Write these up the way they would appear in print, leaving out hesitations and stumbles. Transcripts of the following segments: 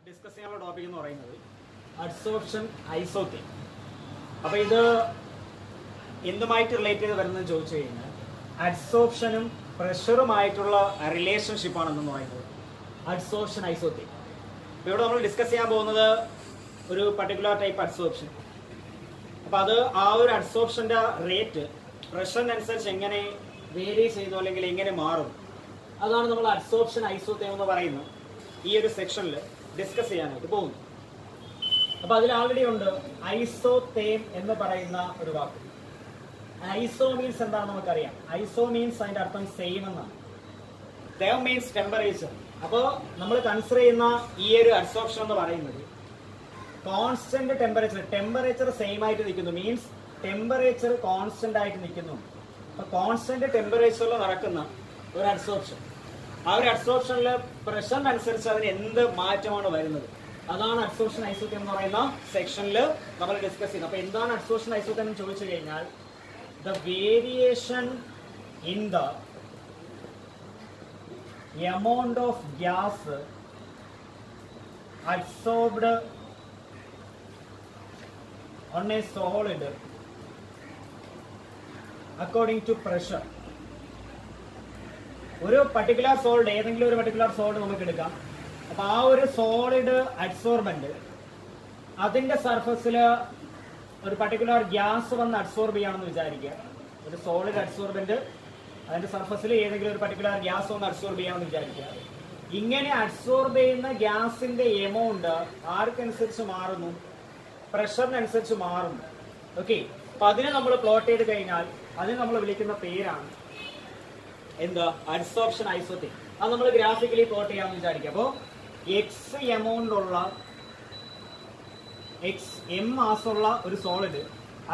Discuss ചെയ്യാനുള്ള topic എന്ന് പറയുന്നത് അഡ്സോർപ്ഷൻ ഐസോത്തേം. അപ്പോൾ ഇത് എന്തുമായിട്ട് റിലേറ്റ് ചെയ്ത് വരുന്നതെന്ന് ചോദിച്ചു കഴിഞ്ഞാൽ അഡ്സോർപ്ഷനും പ്രഷറുമായിട്ടുള്ള റിലേഷൻഷിപ്പാണെന്ന് പറയുന്നത് അഡ്സോർപ്ഷൻ ഐസോത്തേം. അപ്പോൾ ഇവിടെ നമ്മൾ ഡിസ്കസ് ചെയ്യാൻ പോകുന്നത് ഒരു പർട്ടിക്കുലർ ടൈപ്പ് അഡ്സോർപ്ഷൻ. അപ്പോൾ അത് ആ ഒരു അഡ്സോർപ്ഷൻ്റെ റേറ്റ് പ്രഷറിനനുസരിച്ച് എങ്ങനെ വേരി ചെയ്യുന്നു അല്ലെങ്കിൽ എങ്ങനെ മാറും, അതാണ് നമ്മൾ അഡ്സോർപ്ഷൻ ഐസോത്തേം എന്ന് പറയുന്നത് ഈ ഒരു സെക്ഷനിൽ ഡിസ്കസ് ചെയ്യാനായിട്ട് പോകുന്നു. അപ്പൊ അതിൽ ആൾറെഡി ഉണ്ട് ഐസോത്തേം എന്ന് പറയുന്ന ഒരു വാക്ക്. ഐസോ മീൻസ് എന്താണെന്ന് നമുക്കറിയാം. ഐസോ മീൻസ് അതിന്റെ അർത്ഥം സെയിം എന്നാണ്. Them means temperature. അപ്പോൾ നമ്മൾ കൺസിഡർ ചെയ്യുന്ന ഈ ഒരു അഡ്സോർപ്ഷൻ എന്ന് പറയുന്നത് കോൺസ്റ്റന്റ് ടെമ്പറേച്ചർ സെയിം ആയിട്ട് നിൽക്കുന്നു. മീൻസ് ടെമ്പറേച്ചർ കോൺസ്റ്റന്റ് ആയിട്ട് നിൽക്കുന്നു. അപ്പൊ കോൺസ്റ്റന്റ് ടെമ്പറേച്ചറിൽ നടക്കുന്ന ഒരു അഡ്സോർപ്ഷൻ, ആ ഒരു അഡ്സോർപ്ഷനിൽ പ്രഷറിനനുസരിച്ച് അതിന് എന്ത് മാറ്റമാണ് വരുന്നത്, അതാണ് അഡ്സോർപ്ഷൻ ഐസോത്തേം എന്ന് പറയുന്ന സെക്ഷനിൽ നമ്മൾ ഡിസ്കസ് ചെയ്യുന്നത്. അപ്പൊ എന്താണ് അഡ്സോർപ്ഷൻ ഐസോത്തേം എന്ന് ചോദിച്ചു കഴിഞ്ഞാൽ the variation in the amount of gas adsorbed on a solid according to pressure. ഒരു പർട്ടിക്കുലർ സോളിഡ്, ഏതെങ്കിലും ഒരു പർട്ടിക്കുലർ സോളിഡ് നമുക്ക് എടുക്കാം. അപ്പൊ ആ ഒരു സോളിഡ് അഡ്സോർബന്റ് അതിന്റെ സർഫസിൽ ഒരു പർട്ടിക്കുലർ ഗ്യാസ് വന്ന് അഡ്സോർബ് ചെയ്യാണെന്ന് വിചാരിക്കുക. ഒരു സോളിഡ് അഡ്സോർബന്റ് അതിന്റെ സർഫസിൽ ഏതെങ്കിലും ഒരു പർട്ടിക്കുലർ ഗ്യാസ് ഒന്ന് അഡ്സോർബ് ചെയ്യാമെന്ന് വിചാരിക്കുക. ഇങ്ങനെ അഡ്സോർബ് ചെയ്യുന്ന ഗ്യാസിന്റെ എമൗണ്ട് ആർക്കനുസരിച്ച് മാറുന്നു? പ്രഷറിനനുസരിച്ച് മാറുന്നു. ഓക്കെ, അപ്പൊ അതിനെ നമ്മൾ പ്ലോട്ട് ചെയ്ത് കഴിഞ്ഞാൽ അതിന് നമ്മൾ വിളിക്കുന്ന പേരാണ് എന്താ? അഡ്സോർപ്ഷൻ ഐസോത്തേം. അത് നമ്മൾ ഗ്രാഫിക്കലി പ്ലോട്ട് ചെയ്യാമെന്ന് വിചാരിക്കുക. അപ്പോൾ എക്സ് എമൗണ്ട് ഉള്ള എം മാസുള്ള ഒരു സോളിഡ്,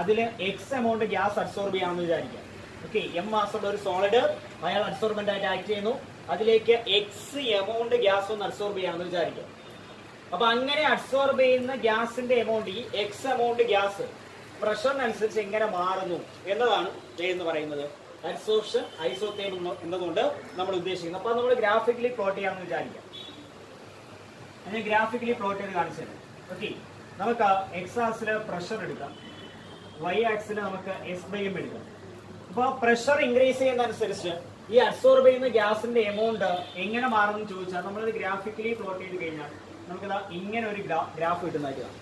അതിൽ എക്സ് എമൗണ്ട് ഗ്യാസ് അഡ്സോർബ് ചെയ്യാമെന്ന് വിചാരിക്കുക. ഓക്കെ, എം മാസുള്ള ഒരു സോളിഡ് അയാൾ അഡ്സോർബന്റ് ആയിട്ട് ആക്ട് ചെയ്യുന്നു. അതിലേക്ക് എക്സ് എമൗണ്ട് ഗ്യാസ് ഒന്ന് അഡ്സോർബ് ചെയ്യാമെന്ന് വിചാരിക്കുക. അപ്പൊ അങ്ങനെ അഡ്സോർബ് ചെയ്യുന്ന ഗ്യാസിന്റെ എമൗണ്ട്, ഈ എക്സ് എമൗണ്ട് ഗ്യാസ് പ്രഷറിനനുസരിച്ച് എങ്ങനെ മാറുന്നു എന്നതാണ് എന്ന് പറയുന്നത് അഡ്സോർപ്ഷൻ ഐസോത്തേം എന്നതുകൊണ്ട് നമ്മൾ ഉദ്ദേശിക്കുന്നത്. അപ്പൊ നമ്മൾ ഗ്രാഫിക്കലി പ്ലോട്ട് ചെയ്യാമെന്ന് വിചാരിക്കാം. അതിന് ഗ്രാഫിക്കലി പ്ലോട്ട് ചെയ്ത് കാണിച്ചത്. ഓക്കെ, നമുക്ക് എക്സ് ആക്സില് പ്രഷർ എടുക്കാം, വൈ ആക്സില് നമുക്ക് S/M എടുക്കാം. അപ്പോൾ പ്രഷർ ഇൻക്രീസ് ചെയ്യുന്നതനുസരിച്ച് ഈ അഡ്സോർബ് ചെയ്യുന്ന ഗ്യാസിന്റെ എമൗണ്ട് എങ്ങനെ മാറുമെന്ന് ചോദിച്ചാൽ നമ്മളത് ഗ്രാഫിക്കലി പ്ലോട്ട് ചെയ്ത് കഴിഞ്ഞാൽ നമുക്കിതാ ഇങ്ങനെ ഒരു ഗ്രാഫ് കിട്ടുന്നതായിട്ട് കാണാം.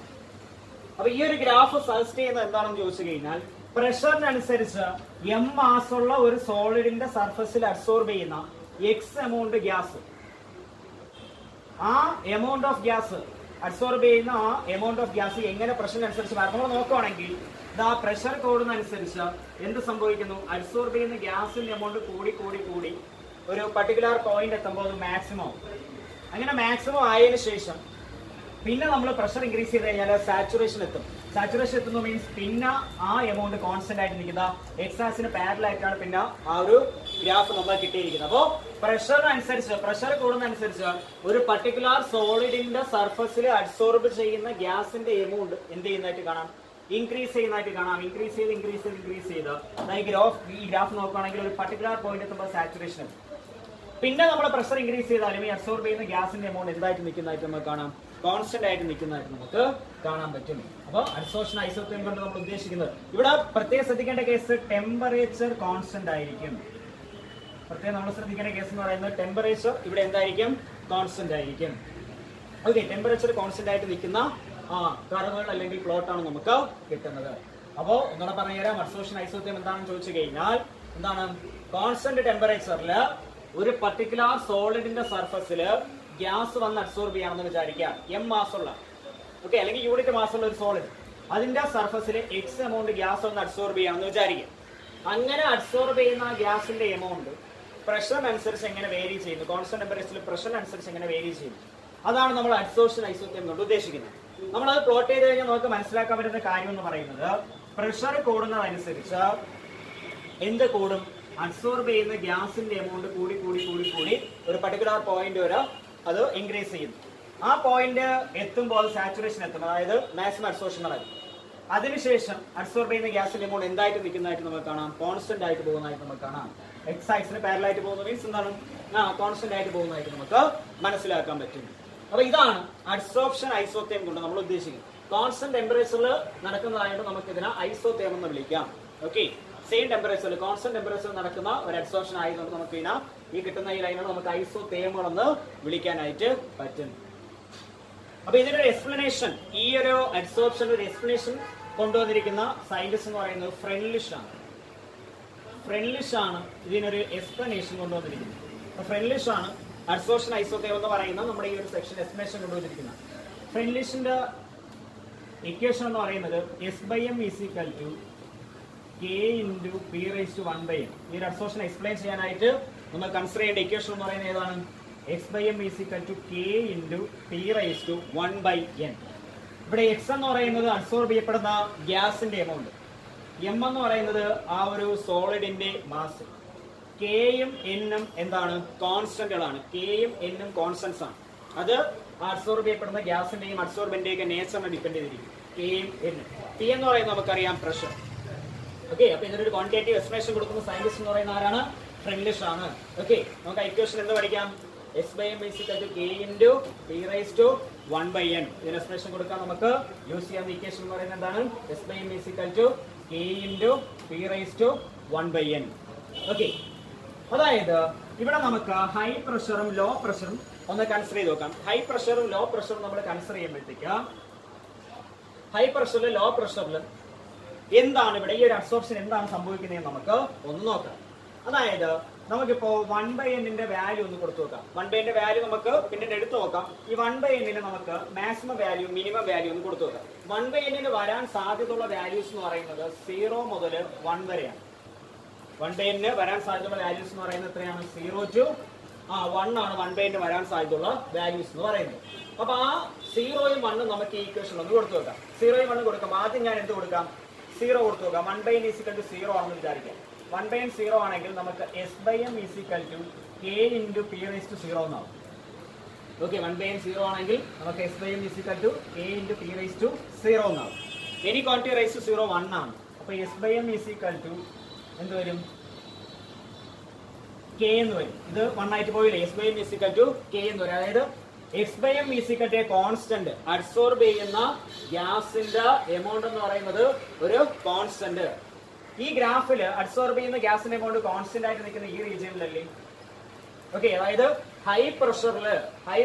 അപ്പൊ ഈ ഒരു ഗ്രാഫ് സജസ്റ്റ് ചെയ്യുന്നത് എന്താണെന്ന് ചോദിച്ചു കഴിഞ്ഞാൽ പ്രഷറിനനുസരിച്ച് എം മാസുള്ള ഒരു സോളിഡിന്റെ സർഫസിൽ അഡ്സോർബ് ചെയ്യുന്ന എക്സ് എമൗണ്ട് ഗ്യാസ്, ആ എമൗണ്ട് ഓഫ് ഗ്യാസ് അഡ്സോർബ് ചെയ്യുന്ന ആ എമൗണ്ട് ഓഫ് ഗ്യാസ് എങ്ങനെ പ്രഷറിനനുസരിച്ച് മാറും നമ്മൾ നോക്കുകയാണെങ്കിൽ ആ പ്രഷർ കൂടുന്നതനുസരിച്ച് എന്ത് സംഭവിക്കുന്നു? അഡ്സോർബ് ചെയ്യുന്ന ഗ്യാസിന്റെ എമൗണ്ട് കൂടി കൂടി കൂടി ഒരു പർട്ടിക്കുലർ പോയിന്റ് എത്തുമ്പോൾ അത് മാക്സിമം. അങ്ങനെ മാക്സിമം ആയതിനു ശേഷം പിന്നെ നമ്മൾ പ്രഷർ ഇൻക്രീസ് ചെയ്ത് കഴിഞ്ഞാൽ സാച്ചുറേഷൻ എത്തും. സാച്ചുറേഷൻ എത്തുന്നു മീൻസ് പിന്നെ ആ എമൗണ്ട് കോൺസ്റ്റന്റ് ആയിട്ട് നിൽക്കുന്ന എക്സ് ആക്സിന് പാരലൽ ആയിട്ടാണ് പിന്നെ ആ ഒരു ഗ്രാഫ് നമ്മൾ കിട്ടിയിരിക്കുന്നത്. അപ്പോൾ പ്രഷറിനനുസരിച്ച്, പ്രഷർ കൂടുന്നതനുസരിച്ച് ഒരു പർട്ടിക്കുലർ സോളിഡിന്റെ സർഫസിൽ അഡ്സോർബ് ചെയ്യുന്ന ഗ്യാസിന്റെ എമൗണ്ട് എന്ത് ചെയ്യുന്നതായിട്ട് കാണാം? ഇൻക്രീസ് ചെയ്യുന്നതായിട്ട് കാണാം. ഇൻക്രീസ് ചെയ്ത് ഈ ഗ്രാഫ് നോക്കുകയാണെങ്കിൽ ഒരു പർട്ടിക്കുലർ പോയിന്റ് എത്തുമ്പോൾ സാച്ചുറേഷൻ എത്തും. പിന്നെ നമ്മൾ പ്രഷർ ഇൻക്രീസ് ചെയ്താലും ഈ അബ്സോർബ് ചെയ്യുന്ന ഗ്യാസിന്റെ എമൗണ്ട് എന്തായിട്ട് നിൽക്കുന്നതായിട്ട് നമുക്ക് കാണാം? കോൺസ്റ്റന്റ് ആയിട്ട് നിൽക്കുന്നതായിട്ട് നമുക്ക് കാണാൻ പറ്റും. അപ്പോൾ അഡ്സോർപ്ഷൻ ഐസോത്തേം കൊണ്ട് നമ്മൾ ഉദ്ദേശിക്കുന്നത് ഇവിടെ പ്രത്യേകം ശ്രദ്ധിക്കേണ്ട കേസ് ടെമ്പറേച്ചർ കോൺസ്റ്റന്റ് ആയിരിക്കും. പ്രത്യേകം നമ്മൾ ശ്രദ്ധിക്കേണ്ട കേസ് എന്ന് പറയുന്നത് ടെമ്പറേച്ചർ ഇവിടെ എന്തായിരിക്കും? കോൺസ്റ്റന്റ് ആയിരിക്കും. ഓക്കെ, ടെമ്പറേച്ചർ കോൺസ്റ്റന്റ് ആയിട്ട് നിൽക്കുന്ന കർവുകൾ അല്ലെങ്കിൽ പ്ലോട്ടാണ് നമുക്ക് കിട്ടുന്നത്. അപ്പോൾ ഒന്നുകൂടെ പറഞ്ഞുതരാം. അഡ്സോർപ്ഷൻ ഐസോത്തേം എന്താണെന്ന് ചോദിച്ചു കഴിഞ്ഞാൽ എന്താണ്? കോൺസ്റ്റന്റ് ടെമ്പറേച്ചറിൽ ഒരു പർട്ടിക്കുലർ സോളിഡിന്റെ സർഫസിൽ ഗ്യാസ് വന്ന് അഡ്സോർബ് ചെയ്യാമെന്ന് വിചാരിക്കുക. എം മാസുള്ള, ഓക്കെ, അല്ലെങ്കിൽ യൂണിറ്റ് മാസുള്ള ഒരു സോളിഡ്, അതിന്റെ സർഫസിൽ എക്സ് എമൗണ്ട് ഗ്യാസ് വന്ന് അഡ്സോർബ് ചെയ്യാമെന്ന് വിചാരിക്കുക. അങ്ങനെ അഡ്സോർബ് ചെയ്യുന്ന ഗ്യാസിന്റെ എമൗണ്ട് പ്രഷറിനനുസരിച്ച് എങ്ങനെ വേരി ചെയ്യുന്നു? കോൺസ്റ്റന്റ് ടെമ്പറേച്ചറിൽ പ്രഷറിനനുസരിച്ച് എങ്ങനെ വേരി ചെയ്യുന്നു? അതാണ് നമ്മൾ അഡ്സോർപ്ഷൻ ഐസോത്തേം കൊണ്ട് ഉദ്ദേശിക്കുന്നത്. നമ്മളത് പ്ലോട്ട് ചെയ്ത് കഴിഞ്ഞാൽ നമുക്ക് മനസ്സിലാക്കാൻ പറ്റുന്ന കാര്യം എന്ന് പറയുന്നത് പ്രഷർ കൂടുന്നതനുസരിച്ച് എന്ത് കൂടും? അഡ്സോർബ് ചെയ്യുന്ന ഗ്യാസിന്റെ എമൗണ്ട് കൂടി കൂടി കൂടി കൂടി ഒരു പർട്ടിക്കുലർ പോയിന്റ് വരെ അത് ഇൻക്രീസ് ചെയ്യും. ആ പോയിന്റ് എത്തുമ്പോൾ സാച്ചുറേഷൻ എത്തും, അതായത് മാക്സിമം അഡ്സോർപ്ഷൻ ആയിരിക്കും. അതിനുശേഷം അഡ്സോർബ് ചെയ്യുന്ന ഗ്യാസിന്റെ എമൗണ്ട് എന്തായിട്ട് നിൽക്കുന്നതായിട്ട് നമുക്ക് കാണാം? കോൺസ്റ്റന്റ് ആയിട്ട് പോകുന്നതായിട്ട് നമുക്ക് കാണാം. എക്സ് ആക്സിന് പാരലൽ ആയിട്ട് പോകുന്ന മീൻസ് എന്താണ്? കോൺസ്റ്റന്റ് ആയിട്ട് പോകുന്നതായിട്ട് നമുക്ക് മനസ്സിലാക്കാൻ പറ്റും. അപ്പൊ ഇതാണ് അഡ്സോർപ്ഷൻ ഐസോതേം കൊണ്ട് നമ്മൾ ഉദ്ദേശിക്കുന്നത്. കോൺസ്റ്റന്റ് ടെമ്പറേച്ചറിൽ നടക്കുന്നതായിട്ട് നമുക്ക് ഇതിനെ ഐസോതേം എന്ന് വിളിക്കാം. ഓക്കെ, സെയിം ടെമ്പറേച്ചറിൽ കോൺസ്റ്റന്റ് ടെമ്പറേച്ചറിൽ നടക്കുന്ന ഒരു അഡ്സോർപ്ഷൻ ആയതുകൊണ്ട് നമുക്ക് ഇതിനെ ഈ കിട്ടുന്ന ഈ ലൈനാണ് നമുക്ക് ഐസോതേമുകൾ എന്ന് വിളിക്കാനായിട്ട് പറ്റും. അപ്പൊ ഇതിനൊരു എക്സ്പ്ലനേഷൻ, ഈ ഒരു അഡ്സോർപ്ഷൻ ഒരു എക്സ്പ്ലനേഷൻ കൊണ്ടുവന്നിരിക്കുന്ന സയന്റിസ്റ്റ് എന്ന് പറയുന്നത് ഫ്രെൻലിഷ് ആണ്. ഫ്രെൻലിഷ് ആണ് ഇതിനൊരു എക്സ്പ്ലനേഷൻ കൊണ്ടുവന്നിരിക്കുന്നത്. അപ്പൊ ഫ്രെൻലിഷ് ആണ് അഡ്സോർപ്ഷൻ ഐസോതേം എന്ന് പറയുന്ന നമ്മുടെ ഈ ഒരു സെക്ഷൻ എക്സ്പ്ലനേഷൻ കൊണ്ടുവന്നിരിക്കുന്നത്. ഫ്രെൻലിഷിന്റെ ഇക്വേഷൻ എന്ന് പറയുന്നത് S/m is equal to K into P raise to 1/n. ഈ ഒരു അഡ്സോർപ്ഷൻ എക്സ്പ്ലെയിൻ ചെയ്യാനായിട്ട് നമ്മൾ കൺസിഡർ ചെയ്യേണ്ട ഇക്വേഷൻ എന്ന് പറയുന്നത് ഏതാണ്? S/m is equal to K into P raise to 1/n. ഇവിടെ X എന്ന് പറയുന്നത് അഡ്സോർബ് ചെയ്യപ്പെടുന്ന ഗ്യാസിന്റെ എമൗണ്ട്, M എന്ന് പറയുന്നത് ആ ഒരു സോളിഡിന്റെ മാസ്, കെയും എന്നും എന്താണ്? കോൺസ്റ്റന്റുകളാണ്. കെയും എന്നും കോൺസ്റ്റന്റ്സ് ആണ്. അത് അഡ്സോർബ് ചെയ്യപ്പെടുന്ന ഗ്യാസിന്റെയും അഡ്സോർബന്റെയും നേച്ചറിനെ ഡിപ്പെൻഡ് ചെയ്തിരിക്കും. കെയും എന്നും. പി എന്ന് പറയുന്നത് നമുക്കറിയാം പ്രഷർ. ഓക്കെ, അപ്പൊ ഇതിനൊരു ക്വാണ്ടിറ്റേറ്റീവ് എക്സ്പ്ലനേഷൻ കൊടുക്കുന്ന സയന്റിസ്റ്റ് എന്ന് പറയുന്ന ആരാണ്? ഫ്രെൻലിഷ് ആണ്. ഓക്കെ, നമുക്ക് ഇക്വേഷൻ എന്ത് പഠിക്കാം? S/m is equal to K into P raise to 1/n. ഇതിന് എക്സ്പ്ലനേഷൻ കൊടുക്കാൻ നമുക്ക് യൂസ് ചെയ്യാവുന്ന ഇക്വേഷൻ എന്ന് പറയുന്നത് എന്താണ്? S/m is equal to K into P raise to 1/n. Okay, അതായത് ഇവിടെ നമുക്ക് ഹൈ പ്രഷറും ലോ പ്രഷറും ഒന്ന് കൺസിഡർ ചെയ്ത് നോക്കാം. ഹൈ പ്രഷറും ലോ പ്രഷറും നമ്മൾ കൺസിഡർ ചെയ്യുമ്പോഴത്തേക്ക് ഹൈ പ്രഷറിൽ ലോ പ്രഷറിൽ എന്താണ് ഇവിടെ ഈ ഒരു അബ്സോർപ്ഷൻ എന്താണ് സംഭവിക്കുന്നത് നമുക്ക് ഒന്ന് നോക്കാം. അതായത് നമുക്കിപ്പോ 1/n വാല്യൂ ഒന്ന് കൊടുത്തു നോക്കാം. 1/n വാല്യൂ നമുക്ക് പിന്നീട് എടുത്തു നോക്കാം. ഈ 1/n നമുക്ക് മാക്സിമം വാല്യൂ മിനിമം വാല്യൂ ഒന്ന് കൊടുത്തു നോക്കാം. 1/n വരാൻ സാധ്യതയുള്ള വാല്യൂസ് എന്ന് പറയുന്നത് 0 മുതൽ 1 വരെയാണ്. 1/n വരാൻ സാധ്യതയുള്ള വാല്യൂസ് എന്ന് പറയുന്നത് എത്രയാണ്? 0 to 1 ആണ് 1/n വരാൻ സാധ്യതയുള്ള വാല്യൂസ് എന്ന് പറയുന്നത്. അപ്പൊ ആ 0യും 1ഉം നമുക്ക് ഈ ഇക്വേഷൻ ഒന്ന് കൊടുത്തു നോക്കാം. 0യും 1ഉം കൊടുക്കാം. ആദ്യം ഞാൻ എന്ത് കൊടുക്കാം? 0 കൊടുത്തു നോക്കാം. 1/n ഈസ് ഈക്വൽ ടു 0 ആണെന്ന് വിചാരിക്കാം. 1/n 0 ആണെങ്കിൽ നമുക്ക് S/m is equal to K into P raise to 0 എന്നാവും. ഓക്കെ, 1/n 0 ആണെങ്കിൽ നമുക്ക് S/m is equal to K into P raise to 0 എന്നാവും. എനി ക്വാണ്ടിറ്റി റൈസ് ടു 0 1 ആണ്. അപ്പൊ S/m ഈസ് ഈക്വൽ ടു എന്ത് വരും? K എന്ന് വരും. ഇത് 1 ആയിട്ട് പോയില്ലേ? S/m is equal to K എന്ന് വരും. അതായത് S/m is equal to constant, adsorb ചെയ്യുന്ന ഗ്യാസിന്റെ എമൗണ്ട് എന്ന് പറയുന്നത് ഒരു കോൺസ്റ്റന്റ്. ഈ ഗ്രാഫിൽ അഡ്സോർബ് ചെയ്യുന്ന ഗ്യാസിന്റെ എമൗണ്ട് കോൺസ്റ്റന്റ് ആയിട്ട് നിൽക്കുന്ന ഈ റീജിയനിലല്ലേ? ഓക്കെ, അതായത് ഹൈ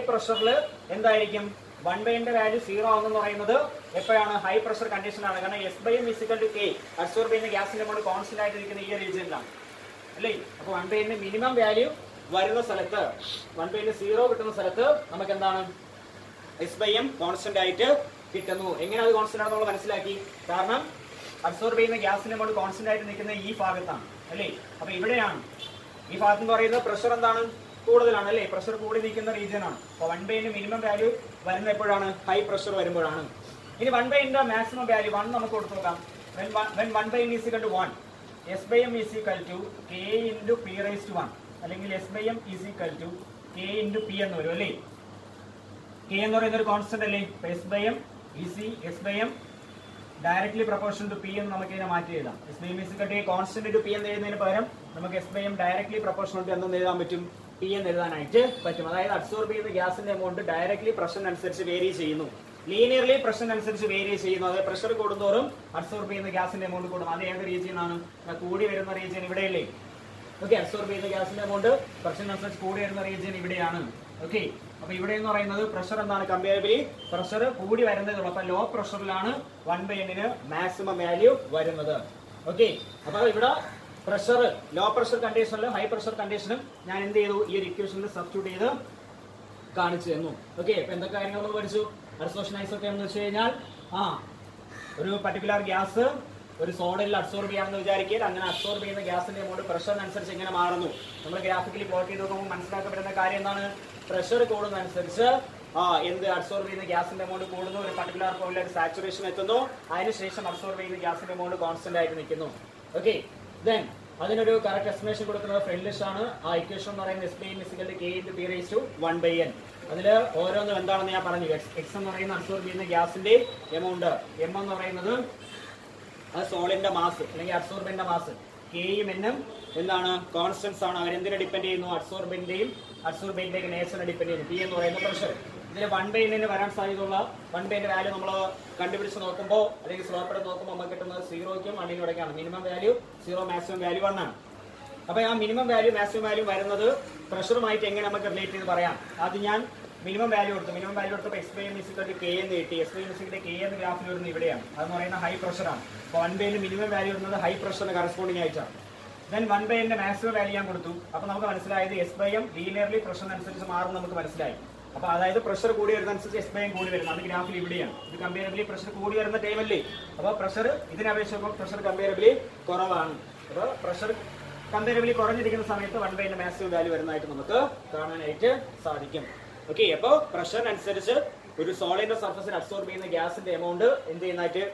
പ്രഷറിൽ എന്തായിരിക്കും? 1/n വാല്യൂ 0 ആണെന്ന് പറയുന്നത് എപ്പോഴാണ്? ഹൈ പ്രഷർ കണ്ടീഷൻ ആണ്. കാരണം S/m is equal to K, adsorb ചെയ്യുന്ന ഗ്യാസിന്റെ എമൗണ്ട് കോൺസ്റ്റന്റ് ആയിട്ട് നിൽക്കുന്ന ഈ റീജിയനിലാണ് അല്ലേ? അപ്പൊ 1/n മിനിമം വാല്യൂ വരുന്ന സ്ഥലത്ത്, 1/n 0 കിട്ടുന്ന സ്ഥലത്ത് നമുക്ക് എന്താണ്? S/m കോൺസ്റ്റന്റ് ആയിട്ട് കിട്ടുന്നു. എങ്ങനെ അത് കോൺസ്റ്റന്റ് ആണെന്ന് നമ്മൾ മനസ്സിലാക്കി. കാരണം അബ്സോർബ് ചെയ്യുന്ന ഗ്യാസിന്റെ എമൗണ്ട് കോൺസ്റ്റന്റ് ആയിട്ട് നിൽക്കുന്ന ഈ ഭാഗത്താണ് അല്ലേ? അപ്പൊ ഇവിടെയാണ് ഈ ഭാഗത്ത് എന്ന് പറയുന്നത് പ്രഷർ എന്താണ്? കൂടുതലാണ് അല്ലേ? പ്രഷർ കൂടി നിൽക്കുന്ന റീജിയൻ ആണ്. അപ്പൊ 1/n മിനിമം വാല്യൂ വരുന്ന എപ്പോഴാണ്? ഹൈ പ്രഷർ വരുമ്പോഴാണ്. ഇനി 1/n മാക്സിമം വാല്യൂ 1 നമുക്ക് കൊടുത്തു നോക്കാം. when 1/n is equal to 1, S/m is equal to K into P raised to 1 അല്ലെങ്കിൽ S/m is equal to K into P എന്ന് വരും അല്ലേ? K എന്ന് പറയുന്ന ഒരു കോൺസ്റ്റന്റ് അല്ലേ? S/m S/m directly proportional to P എന്ന് നമുക്ക് ഇതിനെ മാറ്റി എഴുതാം. S/m is equal to constant to P എന്ന് എഴുതുന്നതിന് പകരം നമുക്ക് S/m ഡയറക്ട്ലി പ്രൊപ്പോർഷണൽ ടു എന്ന് എഴുതാൻ പറ്റും? P എന്ന് എഴുതാനായിട്ട് പറ്റും. അതായത് അബ്സോർബ് ചെയ്യുന്ന ഗ്യാസിന്റെ എമൗണ്ട് ഡയറക്ട്ലി പ്രഷറിനനുസരിച്ച് വേരി ചെയ്യുന്നു, ലീനിയർലി പ്രഷറിനനുസരിച്ച് വേരി ചെയ്യുന്നു. അതായത് പ്രഷർ കൂടുന്തോറും അബ്സോർബ് ചെയ്യുന്ന ഗ്യാസിന്റെ എമൗണ്ട് കൂടും. അത് ഏത് റീജിയൻ ആണ്? കൂടി വരുന്ന റീജിയൻ ഇവിടെയല്ലേ? ഓക്കെ, അബ്സോർബ് ചെയ്യുന്ന ഗ്യാസിന്റെ എമൗണ്ട് പ്രഷറിനനുസരിച്ച് കൂടി വരുന്ന റീജിയൻ ഇവിടെയാണ്. ഓക്കെ, അപ്പൊ ഇവിടെ എന്ന് പറയുന്നത് പ്രഷർ എന്താണ്? കമ്പാരിബിളി പ്രഷർ കൂടി വരുന്നതുള്ളൂ. അപ്പൊ ലോ പ്രഷറിലാണ് 1/n മാക്സിമം വാല്യൂ വരുന്നത്. ഓക്കെ, അപ്പൊ ഇവിടെ പ്രഷർ ലോ പ്രഷർ കണ്ടീഷനിലും ഹൈ പ്രഷർ കണ്ടീഷനും ഞാൻ എന്ത് ചെയ്തു? ഈ ഒരു ഇക്വേഷനിൽ സബ്സ്റ്റിറ്റ്യൂട്ട് ചെയ്ത് കാണിച്ചു തന്നു. ഓക്കെ, അപ്പൊ എന്തൊക്കെ കാര്യങ്ങൾ നമ്മൾ പഠിച്ചു? അഡ്സോർപ്ഷൻ ഐസോതേം എന്ന് വെച്ച് കഴിഞ്ഞാൽ ഒരു പർട്ടിക്കുലർ ഗ്യാസ് ഒരു സോളിഡിൽ അബ്സോർബ് ചെയ്യാമെന്ന് വിചാരിക്കുക. അങ്ങനെ അബ്സോർബ് ചെയ്യുന്ന ഗ്യാസിന്റെ എമൗണ്ട് പ്രഷറിനനുസരിച്ച് എങ്ങനെ മാറുന്നു? നമ്മൾ ഗ്രാഫിക്കലി പ്ലോട്ട് ചെയ്ത് നോക്കുമ്പോൾ മനസ്സിലാക്കപ്പെടുന്ന കാര്യം എന്താണ്? പ്രഷർ കൂടുന്നതനുസരിച്ച് എന്ത് അബ്സോർബ് ചെയ്യുന്ന ഗ്യാസിന്റെ എമൗണ്ട് കൂടുന്നു, ഒരു പർട്ടിക്കുലർ പോയിന്റ് സാച്ചുറേഷൻ എത്തുന്നു, അതിനുശേഷം അബ്സോർബ് ചെയ്യുന്ന ഗ്യാസിന്റെ എമൗണ്ട് കോൺസ്റ്റന്റ് ആയിട്ട് നിൽക്കുന്നു. ഓക്കെ, ദെൻ അതിനൊരു കറക്റ്റ് എസ്റ്റിമേഷൻ കൊടുക്കുന്നത് ഫ്രെൻലിഷ് ആണ്. ആ ഇക്വേഷൻ എന്ന് പറയുന്നത് S/m is equal to K into P raised to 1/n. അതിൽ ഓരോന്നും എന്താണെന്ന് ഞാൻ പറഞ്ഞു. എക്സ് എന്ന് പറയുന്ന അബ്സോർബ് ചെയ്യുന്ന ഗ്യാസിന്റെ എമൗണ്ട്, എം എന്ന് പറയുന്നത് അത് സോളിഡിന്റെ മാസ് അല്ലെങ്കിൽ അബ്സോർബിന്റെ മാസ്, കെയും എന്നും എന്താണ്? കോൺസ്റ്റൻസ് ആണ്. അവരെന്തിനെ ഡിപ്പെൻഡ് ചെയ്യുന്നു? അബ്സോർബിന്റെയും നേച്ചറിനെ ഡിപ്പെൻഡ് ചെയ്യുന്നു. പി എന്ന് പറയുന്ന പ്രഷർ. ഇതിൽ 1/n വരാൻ സാധ്യതയുള്ള 1/n വാല്യൂ നമ്മൾ കണ്ടുപിടിച്ച് നോക്കുമ്പോൾ അല്ലെങ്കിൽ സ്ലോപ്പ് എടുത്ത് നോക്കുമ്പോൾ നമുക്ക് കിട്ടുന്നത് 0ക്കും 1നും ഇടയ്ക്കാണ്. മിനിമം വാല്യൂ 0, മാക്സിമം വാല്യൂ 1 ആണ്. അപ്പൊ ആ മിനിമം വാല്യൂ മാക്സിമം വാല്യൂ വരുന്നത് പ്രഷറുമായിട്ട് എങ്ങനെ നമുക്ക് റിലേറ്റ് ചെയ്ത് പറയാം. ആദ്യം ഞാൻ മിനിമം വാല്യൂ എടുത്തു. മിനിമം വാല്യൂ എടുത്തപ്പോൾ SBM K എന്ന് കിട്ടി. SBM K എന്ന് ഗ്രാഫിൽ വരുന്നത് ഇവിടെയാണ്. അതെന്ന് പറയുന്നത് ഹൈ പ്രഷറാണ്. അപ്പോൾ 1/n മിനിമം വാല്യൂ വരുന്നത് ഹൈ പ്രഷറിന് കറസ്പോണ്ടിങ് ആയിട്ടാണ്. ദെൻ 1/n മാക്സിമം വാല്യൂ ഞാൻ കൊടുത്തു. അപ്പോൾ നമുക്ക് മനസ്സിലായത് SBM ലീനിയർലി പ്രഷറിനനുസരിച്ച് മാറും നമുക്ക് മനസ്സിലായി. അപ്പോൾ അതായത് പ്രഷർ കൂടി വരുന്നതനുസരിച്ച് SBM കൂടി വരുന്നത്. അത് ഗ്രാഫിൽ ഇവിടെയാണ്. ഇത് കമ്പയറബിളി പ്രഷർ കൂടി വരുന്ന ടൈമല്ലേ. അപ്പോൾ പ്രഷർ ഇതിനപേക്ഷിച്ച് പ്രഷർ കമ്പയറബിളി കുറവാണ്. അപ്പോൾ പ്രഷർ കമ്പയറബിളി കുറഞ്ഞിരിക്കുന്ന സമയത്ത് 1/n മാക്സിമം വാല്യൂ വരുന്നതായിട്ട് നമുക്ക് കാണാനായിട്ട് സാധിക്കും. ഓക്കെ, അപ്പോൾ പ്രഷറിനനുസരിച്ച് ഒരു സോളിഡിന്റെ സർഫസിൽ അബ്സോർബ് ചെയ്യുന്ന ഗ്യാസിന്റെ എമൗണ്ട് എന്ത് ചെയ്യുന്നതായിട്ട്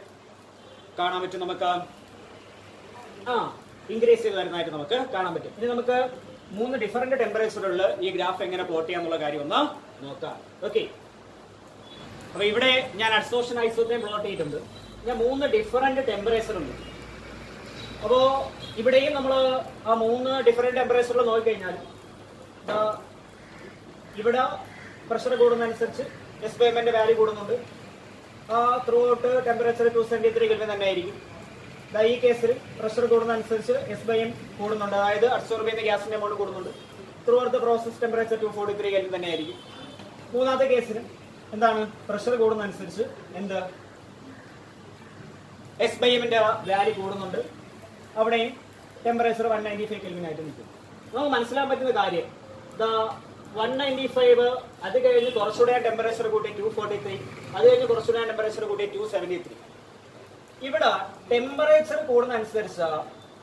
കാണാൻ പറ്റും. നമുക്ക് ഇൻക്രീസ് ചെയ്ത് വരുന്നതായിട്ട് നമുക്ക് കാണാൻ പറ്റും. ഇനി നമുക്ക് 3 ഡിഫറന്റ് ടെമ്പറേച്ചറുകളിൽ ഈ ഗ്രാഫ് എങ്ങനെ പ്ലോട്ട് ചെയ്യാന്നുള്ള കാര്യം ഒന്ന് നോക്കാം. ഓക്കെ, അപ്പൊ ഇവിടെ ഞാൻ അഡ്സോർപ്ഷൻ ഐസോതെർം പ്ലോട്ട് ചെയ്തിട്ടുണ്ട്. ഞാൻ 3 ഡിഫറന്റ് ടെമ്പറേച്ചർ ഉണ്ട്. അപ്പോ ഇവിടെയും നമ്മൾ ആ 3 ഡിഫറന്റ് ടെമ്പറേച്ചറിൽ നോക്കിക്കഴിഞ്ഞാൽ ഇവിടെ പ്രഷർ കൂടുന്നതനുസരിച്ച് SBMന്റെ വാല്യൂ കൂടുന്നുണ്ട്. ത്രൂ ഔട്ട് ടെമ്പറേച്ചർ 273 കെൽവിൻ തന്നെ ആയിരിക്കും. ഈ കേസിൽ പ്രഷർ കൂടുന്നതനുസരിച്ച് SBM കൂടുന്നുണ്ട്, അതായത് അബ്സോർബ് ചെയ്യുന്ന ഗ്യാസിന്റെ എമൗണ്ട് കൂടുന്നുണ്ട്. Through out the process temperature 243 kelvin തന്നെ ആയിരിക്കും. മൂന്നാമത്തെ കേസിന് എന്താണ്, പ്രഷർ കൂടുന്നതനുസരിച്ച് എന്ത് SBMന്റെ വാല്യൂ കൂടുന്നുണ്ട്, അവിടെയും ടെമ്പറേച്ചർ 195 കെൽവിൻ ആയിട്ട് നിൽക്കും. നമുക്ക് മനസ്സിലാക്കാൻ പറ്റുന്ന കാര്യം 195, അത് കഴിഞ്ഞ് കുറച്ചുകൂടെ ടെമ്പറേച്ചർ കൂട്ടി 243, അത് കഴിഞ്ഞ് കുറച്ചുകൂടെ ടെമ്പറേച്ചർ കൂട്ടി 273. ഇവിടെ ടെമ്പറേച്ചർ കൂടുന്നതനുസരിച്ച്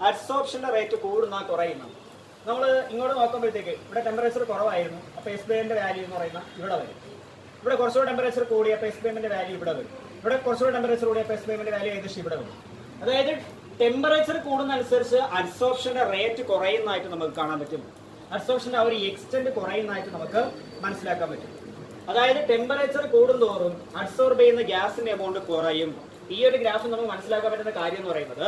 അബ്സോർപ്ഷന്റെ റേറ്റ് കൂടുന്ന കുറയുന്ന. നമ്മൾ ഇങ്ങോട്ട് നോക്കുമ്പോഴത്തേക്ക് ഇവിടെ ടെമ്പറേച്ചർ കുറവായിരുന്നു, അപ്പൊ SBMന്റെ വാല്യൂ എന്ന് പറയുന്ന ഇവിടെ വരും. ഇവിടെ കുറച്ചുകൂടെ ടെമ്പറേച്ചർ കൂടി, അപ്പൊ SBMന്റെ വാല്യൂ ഇവിടെ വരും. ഇവിടെ കുറച്ചുകൂടെ ടെമ്പറേച്ചർ കൂടി, അപ്പൊ SBMന്റെ വാല്യൂ ഏകദേശം ഇവിടെ വരും. അതായത് ടെമ്പറേച്ചർ കൂടുന്നതനുസരിച്ച് അബ്സോർപ്ഷന്റെ റേറ്റ് കുറയുന്നതായിട്ട് നമുക്ക് കാണാൻ പറ്റും. അബ്സോർപ്ഷന്റെ ആ ഒരു എക്സ്റ്റെന്റ് കുറയുന്നതായിട്ട് നമുക്ക് മനസ്സിലാക്കാൻ പറ്റും. അതായത് ടെമ്പറേച്ചർ കൂടുന്തോറും അബ്സോർബ് ചെയ്യുന്ന ഗ്യാസിന്റെ എമൗണ്ട് കുറയും. ഈ ഒരു ഗ്രാഫ് നമുക്ക് മനസ്സിലാക്കാൻ പറ്റുന്ന കാര്യം എന്ന് പറയുന്നത്,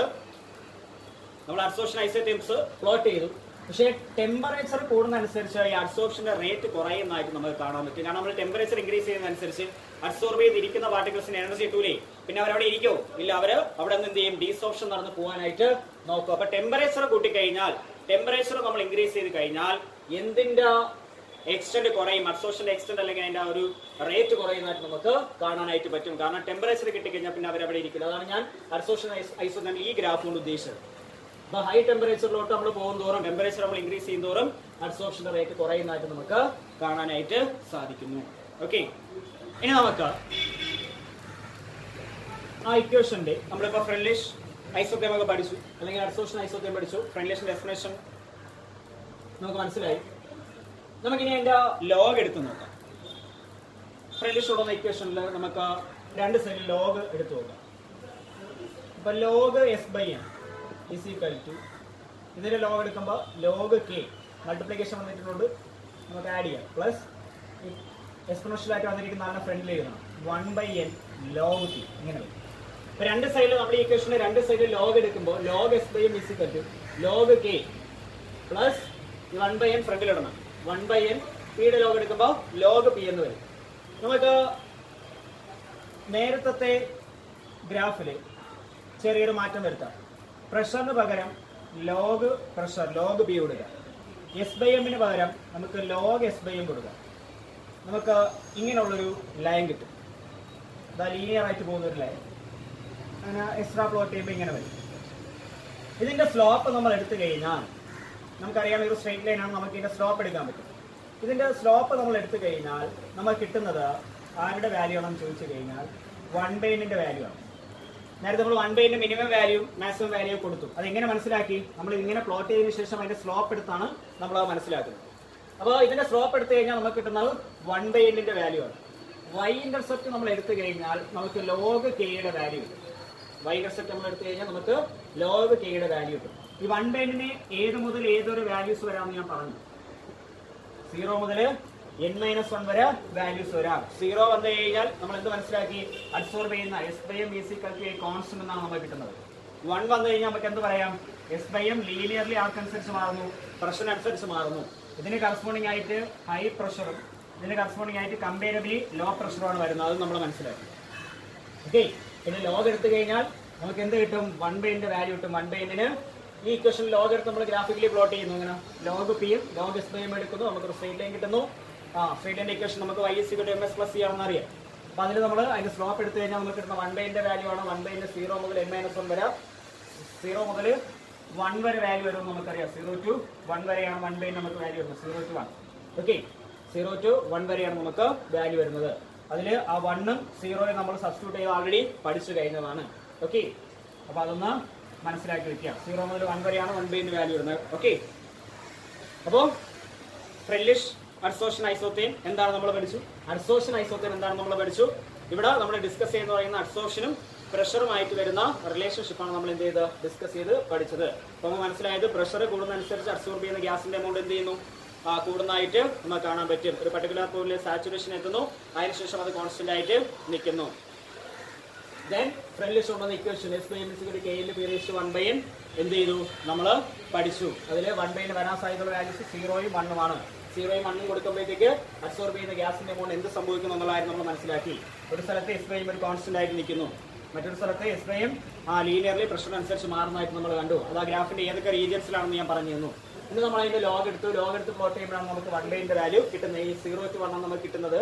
നമ്മൾ അബ്സോർപ്ഷൻ ഐസോതെർംസ് പ്ലോട്ട് ചെയ്തു, പക്ഷേ ടെമ്പറേച്ചർ കൂടുന്നതനുസരിച്ച് ഈ അബ്സോർപ്ഷന്റെ റേറ്റ് കുറയുന്നതായിട്ട് നമുക്ക് കാണാൻ പറ്റും. കാരണം നമ്മൾ ടെമ്പറേച്ചർ ഇൻക്രീസ് ചെയ്യുന്നതനുസരിച്ച് അബ്സോർബ് ചെയ്തിരിക്കുന്ന പാർട്ടിക്കിൾസിന് എനർജി കിട്ടൂലേ, പിന്നെ അവരവിടെ ഇരിക്കോ ഇല്ല, അവര് അവിടെ നിന്ന് എന്ത് ചെയ്യും, ഡീസോർപ്ഷൻ നടന്ന് പോകാനായിട്ട് നോക്കും. അപ്പൊ ടെമ്പറേച്ചർ കൂട്ടിക്കഴിഞ്ഞാൽ, ടെമ്പറേച്ചർ നമ്മൾ ഇൻക്രീസ് ചെയ്ത് കഴിഞ്ഞാൽ എന്തിന്റെ എക്സ്റ്റെന്റ് കുറയും, അബ്സോർപ്ഷന്റെ എക്സ്റ്റെന്റ് അല്ലെങ്കിൽ അതിന്റെ ഒരു റേറ്റ് കുറയുന്നതായിട്ട് നമുക്ക് കാണാനായിട്ട് പറ്റും. കാരണം ടെമ്പറേച്ചർ കിട്ടിക്കഴിഞ്ഞാൽ പിന്നെ അവരവിടെ ഇരിക്കില്ല. അതാണ് ഞാൻ അബ്സോർപ്ഷൻ ഐസോതെർം ഈ ഗ്രാഫ് കൊണ്ട് ഉദ്ദേശിച്ചത്. അപ്പൊ ഹൈ ടെമ്പറേച്ചറിലോട്ട് നമ്മൾ പോകുന്തോറും, ടെമ്പറേച്ചർ നമ്മൾ ഇൻക്രീസ് ചെയ്യുന്നതോറും അബ്സോർപ്ഷന്റെ റേറ്റ് കുറയുന്നതായിട്ട് നമുക്ക് കാണാനായിട്ട് സാധിക്കുന്നു. ഓക്കെ, ഇനി നമുക്ക് ആ ഇക്വേഷന്റെ നമ്മളിപ്പോ ഫ്രെൻലിഷ് ഐസോതെർം ഒക്കെ പഠിച്ചു, അല്ലെങ്കിൽ അബ്സോർപ്ഷൻ ഐസോതെർം പഠിച്ചു. ഫ്രെൻലിഷിന്റെ ഡെഫിനേഷൻ നമുക്ക് മനസ്സിലായി. നമുക്കിനി അതിന്റെ ലോഗ് എടുത്ത് നോക്കാം. ഫ്രെൻലിഷ് ഉള്ള ഇക്വേഷനിൽ നമുക്ക് 2 സൈഡിൽ ലോഗ് എടുത്തു നോക്കാം. അപ്പൊ log S/n is equal to, ഇതിന്റെ ലോഗ് എടുക്കുമ്പോൾ ലോഗ് K മൾട്ടിപ്ലിക്കേഷൻ വന്നിട്ടുണ്ട്, നമുക്ക് ആഡ് ചെയ്യാം, പ്ലസ് എക്സ്പോണൻഷ്യൽ ആയിട്ട് വന്നിരിക്കുന്ന ഫ്രണ്ടിൽ എഴുതണം 1/n log T. ഇങ്ങനെ വരും. അപ്പൊ 2 സൈഡിൽ നമ്മൾ ഈ ഇക്വേഷന് 2 സൈഡിൽ ലോഗ് എടുക്കുമ്പോൾ log S/n is equal to log K plus 1/n ഫ്രണ്ടിൽ ഇടണം. 1/n P യുടെ ലോഗ് എടുക്കുമ്പോൾ ലോഗ് P എന്ന് വരും. നമുക്ക് നേരത്തെ ഗ്രാഫിൽ ചെറിയൊരു മാറ്റം വരുത്താം. പ്രഷറിന് പകരം ലോഗ് പ്രഷർ ലോഗ് P കൊടുക്കാം. S/mന് പകരം നമുക്ക് ലോഗ് S/m കൊടുക്കാം. നമുക്ക് ഇങ്ങനെയുള്ളൊരു ലൈൻ കിട്ടും. അതാ ലീനിയർ ആയിട്ട് പോകുന്ന ഒരു ലൈൻ. അങ്ങനെ എക്സ്ട്രാ പ്ലോട്ട് ചെയ്യുമ്പോൾ ഇങ്ങനെ വരും. ഇതിന്റെ സ്ലോപ്പ് നമ്മൾ എടുത്തു കഴിഞ്ഞാൽ നമുക്കറിയാം ഒരു സ്ട്രെയിറ്റ് ലൈൻ ആണ്, നമുക്ക് ഇതിന്റെ സ്ലോപ്പ് എടുക്കാൻ പറ്റും. ഇതിന്റെ സ്ലോപ്പ് നമ്മൾ എടുത്തു കഴിഞ്ഞാൽ നമുക്ക് കിട്ടുന്നത് ആരുടെ വാല്യൂ ആണെന്ന് ചോദിച്ചു കഴിഞ്ഞാൽ 1/n വാല്യൂ ആണ്. നേരത്തെ നമ്മൾ 1/n minimum value maximum value കൊടുത്തു. അത് എങ്ങനെ മനസ്സിലാക്കി, നമ്മൾ ഇങ്ങനെ പ്ലോട്ട് ചെയ്തതിനു ശേഷം അതിന്റെ സ്ലോപ്പ് എടുത്താണ് നമ്മൾ അത് മനസ്സിലാക്കുന്നത്. അപ്പോൾ ഇതിന്റെ സ്ലോപ്പ് എടുത്തു കഴിഞ്ഞാൽ നമുക്ക് കിട്ടുന്നത് 1/n വാല്യൂ ആണ്. y ഇന്റർസെപ്റ്റ് നമ്മൾ എടുത്തു കഴിഞ്ഞാൽ നമുക്ക് ലോഗ് K യുടെ വാല്യൂ കിട്ടും. y ഇന്റർസെപ്റ്റ് നമ്മൾ എടുത്തു കഴിഞ്ഞാൽ നമുക്ക് ലോഗ് K യുടെ വാല്യൂ കിട്ടും. ഈ 1/n ഏത് മുതൽ ഏതൊരു വാല്യൂസ് വരാമെന്ന് ഞാൻ പറഞ്ഞു. 0 മുതൽ n-1 വരെ വാല്യൂസ് വരാം. 0 വന്നു കഴിഞ്ഞാൽ നമ്മൾ എന്ത് മനസ്സിലാക്കി, അബ്സോർബ് ചെയ്യുന്ന S/m കോൺസ്റ്റന്റ് എന്നാണ് നമുക്ക് കിട്ടുന്നത്. 1 വന്നു കഴിഞ്ഞാൽ നമുക്ക് എന്ത് പറയാം, S/m ലീനിയർലി ആർക്കനുസരിച്ച് മാറുന്നു, പ്രഷറിനനുസരിച്ച് മാറുന്നു. ഇതിന് കറസ്പോണ്ടിങ് ആയിട്ട് ഹൈ പ്രഷറും ഇതിന് കറസ്പോണ്ടിങ് ആയിട്ട് കമ്പാരബിളി ലോ പ്രഷറാണ് വരുന്നത്. അത് നമ്മൾ മനസ്സിലാക്കി. ഓക്കെ, പിന്നെ ലോഗ് എടുത്തു കഴിഞ്ഞാൽ നമുക്ക് എന്ത് കിട്ടും? 1/n വാല്യൂ കിട്ടും. 1/n ഈ ഇക്വേഷൻ ലോഗ് എടുത്ത് നമ്മൾ ഗ്രാഫിക്കലി പ്ലോട്ട് ചെയ്യുന്നു. ഇങ്ങനെ ലോഗ് പിയും ലോഗ് എസ് ബൈയും എടുക്കുന്നു, നമുക്ക് സ്ട്രെയിറ്റ് ലൈൻ കിട്ടുന്നു. സ്ട്രെയിറ്റ് ലൈൻ്റെ ഇക്വേഷൻ നമുക്ക് y = ms + c ആണെന്ന് അറിയാം. അപ്പോൾ അതിൽ നമ്മൾ അതിന്റെ സ്ലോപ്പ് എടുത്തു കഴിഞ്ഞാൽ നമുക്ക് കിട്ടുന്ന 1/n വാല്യൂ ആണ്. 1/n 0 മുതൽ n - 1 വരെ, 0 മുതൽ 1 വരെ വാല്യൂ വരുമെന്ന് നമുക്കറിയാം. 0 to 1 വരെയാണ് 1/n നമുക്ക് വാല്യൂ വരുന്നത്. 0 to 1. ഓക്കെ, 0 to 1 വരെയാണ് നമുക്ക് വാല്യൂ വരുന്നത്. അതിൽ ആ 1ഉം 0യും നമ്മൾ സബ്സ്റ്റിറ്റ്യൂട്ട് ചെയ്ത് ഓൾറെഡി പഠിച്ചു കഴിഞ്ഞതാണ്. ഓക്കെ, അപ്പോൾ അതൊന്ന് മനസ്സിലാക്കി വെക്കുക. 0 മുതൽ 1 വരെയാണ് 1/n വാല്യൂ വരുന്നത്. ഓക്കെ, അപ്പോൾ ഫ്രെലിഷ് അഡ്സോർഷൻ ഐസോത്തേൻ എന്താണ് നമ്മൾ പഠിച്ചു. അഡ്സോർഷൻ ഐസോത്തേൻ എന്താണ് നമ്മൾ പഠിച്ചു. ഇവിടെ നമ്മൾ ഡിസ്കസ് ചെയ്യുന്ന പറയുന്ന അഡ്സോർഷനും പ്രഷറുമായിട്ട് വരുന്ന റിലേഷൻഷിപ്പാണ് നമ്മൾ എന്ത് ചെയ്ത് ഡിസ്കസ് ചെയ്ത് പഠിച്ചത്. അപ്പോൾ നമുക്ക് മനസ്സിലായത് പ്രഷർ കൂടുന്നതനുസരിച്ച് അബ്സോർബ് ചെയ്യുന്ന ഗ്യാസിന്റെ എമൗണ്ട് എന്ത് ചെയ്യുന്നു? കൂടുന്നതായിട്ട് നമുക്ക് കാണാൻ പറ്റും. ഒരു പർട്ടിക്കുലർ പോയിന്റിൽ സാച്ചുറേഷൻ എത്തുന്നു, അതിനുശേഷം അത് കോൺസ്റ്റന്റ് ആയിട്ട് നിൽക്കുന്നു. ദെൻ ഫ്രെലിഷ് കൊണ്ടുവന്ന ഇക്വേഷൻ S/m=K/P⁻1/n എന്ത് ചെയ്തു? നമ്മൾ പഠിച്ചു. അതിൽ 1/n വരാൻ സാധ്യതയുള്ള വാല്യൂസ് 0യും 1ഉമാണ്. 0യും 1ഉം കൊടുക്കുമ്പോഴത്തേക്ക് അബ്സോർബ് ചെയ്യുന്ന ഗ്യാസിന്റെ എമൗണ്ട് എന്ത് സംഭവിക്കുന്നു എന്നുള്ളതായിരുന്നു നമ്മൾ മനസ്സിലാക്കി. ഒരു സ്ഥലത്ത് S/m ഒരു കോൺസ്റ്റന്റ് ആയിട്ട് നിൽക്കുന്നു, മറ്റൊരു സ്ഥലത്ത് S/m ലീനിയർലി പ്രഷർ അനുസരിച്ച് മാറുന്നതായിട്ട് നമ്മൾ കണ്ടു. അത് ആ ഗ്രാഫിന്റെ ഏതൊക്കെ റീജിയൻസിലാണെന്ന് ഞാൻ പറഞ്ഞു തന്നു. ഇനി നമ്മൾ അതിന്റെ ലോഗ് എടുത്ത് പ്ലോട്ട് ചെയ്യുമ്പോഴാണ് നമുക്ക് 1/n വാല്യൂ കിട്ടുന്നത്. ഈ 0 to 1 നമുക്ക് കിട്ടുന്നത്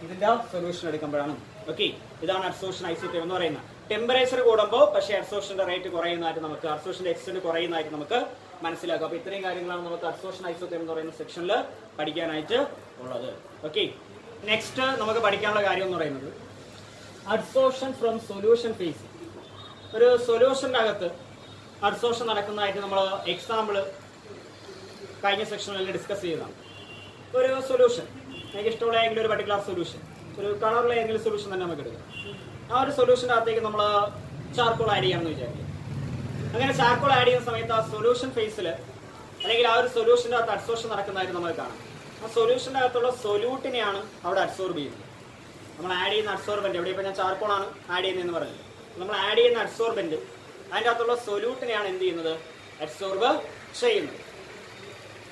ഇതിന്റെ സൊല്യൂഷൻ എടുക്കുമ്പോഴാണ്. ഓക്കെ, ഇതാണ് അബ്സോർഷൻ ഐസോത്തേം എന്ന് പറയുന്നത്. ടെമ്പറേച്ചർ കൂടുമ്പോൾ പക്ഷേ അബ്സോർഷന്റെ റേറ്റ് കുറയുന്നതായിട്ട് നമുക്ക്, അബ്സോർഷന്റെ എക്സ്റ്റെന്റ് കുറയുന്നതായിട്ട് നമുക്ക് മനസ്സിലാക്കാം. അപ്പോൾ ഇത്രയും കാര്യങ്ങളാണ് നമുക്ക് അബ്സോർഷൻ ഐസോത്തേം എന്ന് പറയുന്ന സെക്ഷനിൽ പഠിക്കാനായിട്ട് ഉള്ളത്. ഓക്കെ, നെക്സ്റ്റ് നമുക്ക് പഠിക്കാനുള്ള കാര്യം എന്ന് പറയുന്നത് അബ്സോർഷൻ ഫ്രം സൊല്യൂഷൻ ഫേസ്. ഒരു സൊല്യൂഷന്റെ അകത്ത് അബ്സോർഷൻ നടക്കുന്നതായിട്ട് നമ്മൾ എക്സാമ്പിൾ കഴിഞ്ഞ സെക്ഷനിൽ ഡിസ്കസ് ചെയ്തതാണ്. ഒരു സൊല്യൂഷൻ, എനിക്ക് ഇഷ്ടമുള്ള ഏതെങ്കിലും ഒരു പർട്ടിക്കുലർ സൊല്യൂഷൻ, ഒരു കളറുള്ള ഏതെങ്കിലും സൊല്യൂഷൻ തന്നെ നമുക്ക് എടുക്കാം. ആ ഒരു സൊല്യൂഷൻ്റെ അകത്തേക്ക് നമ്മൾ ചാർക്കോൾ ആഡ് ചെയ്യാമെന്ന് വിചാരിക്കും. അങ്ങനെ ചാർക്കോൾ ആഡ് ചെയ്യുന്ന സമയത്ത് ആ സൊല്യൂഷൻ ഫേസിൽ അല്ലെങ്കിൽ ആ ഒരു സൊല്യൂഷൻ്റെ അകത്ത് അബ്സോർഷൻ നടക്കുന്നതായിട്ട് നമ്മൾ കാണാം. ആ സൊല്യൂഷൻ്റെ അകത്തുള്ള സൊല്യൂട്ടിനെയാണ് അവിടെ അബ്സോർബ് ചെയ്യുന്നത്. നമ്മൾ ആഡ് ചെയ്യുന്ന അബ്സോർബൻറ്റ്, എവിടെ ഇപ്പോൾ ഞാൻ ചാർക്കോളാണ് ആഡ് ചെയ്യുന്നതെന്ന് പറഞ്ഞത്, നമ്മൾ ആഡ് ചെയ്യുന്ന അബ്സോർബൻറ്റ് അതിൻ്റെ അകത്തുള്ള സൊല്യൂട്ടിനെയാണ് എന്ത് ചെയ്യുന്നത്? അബ്സോർബ് ചെയ്യുന്നത്.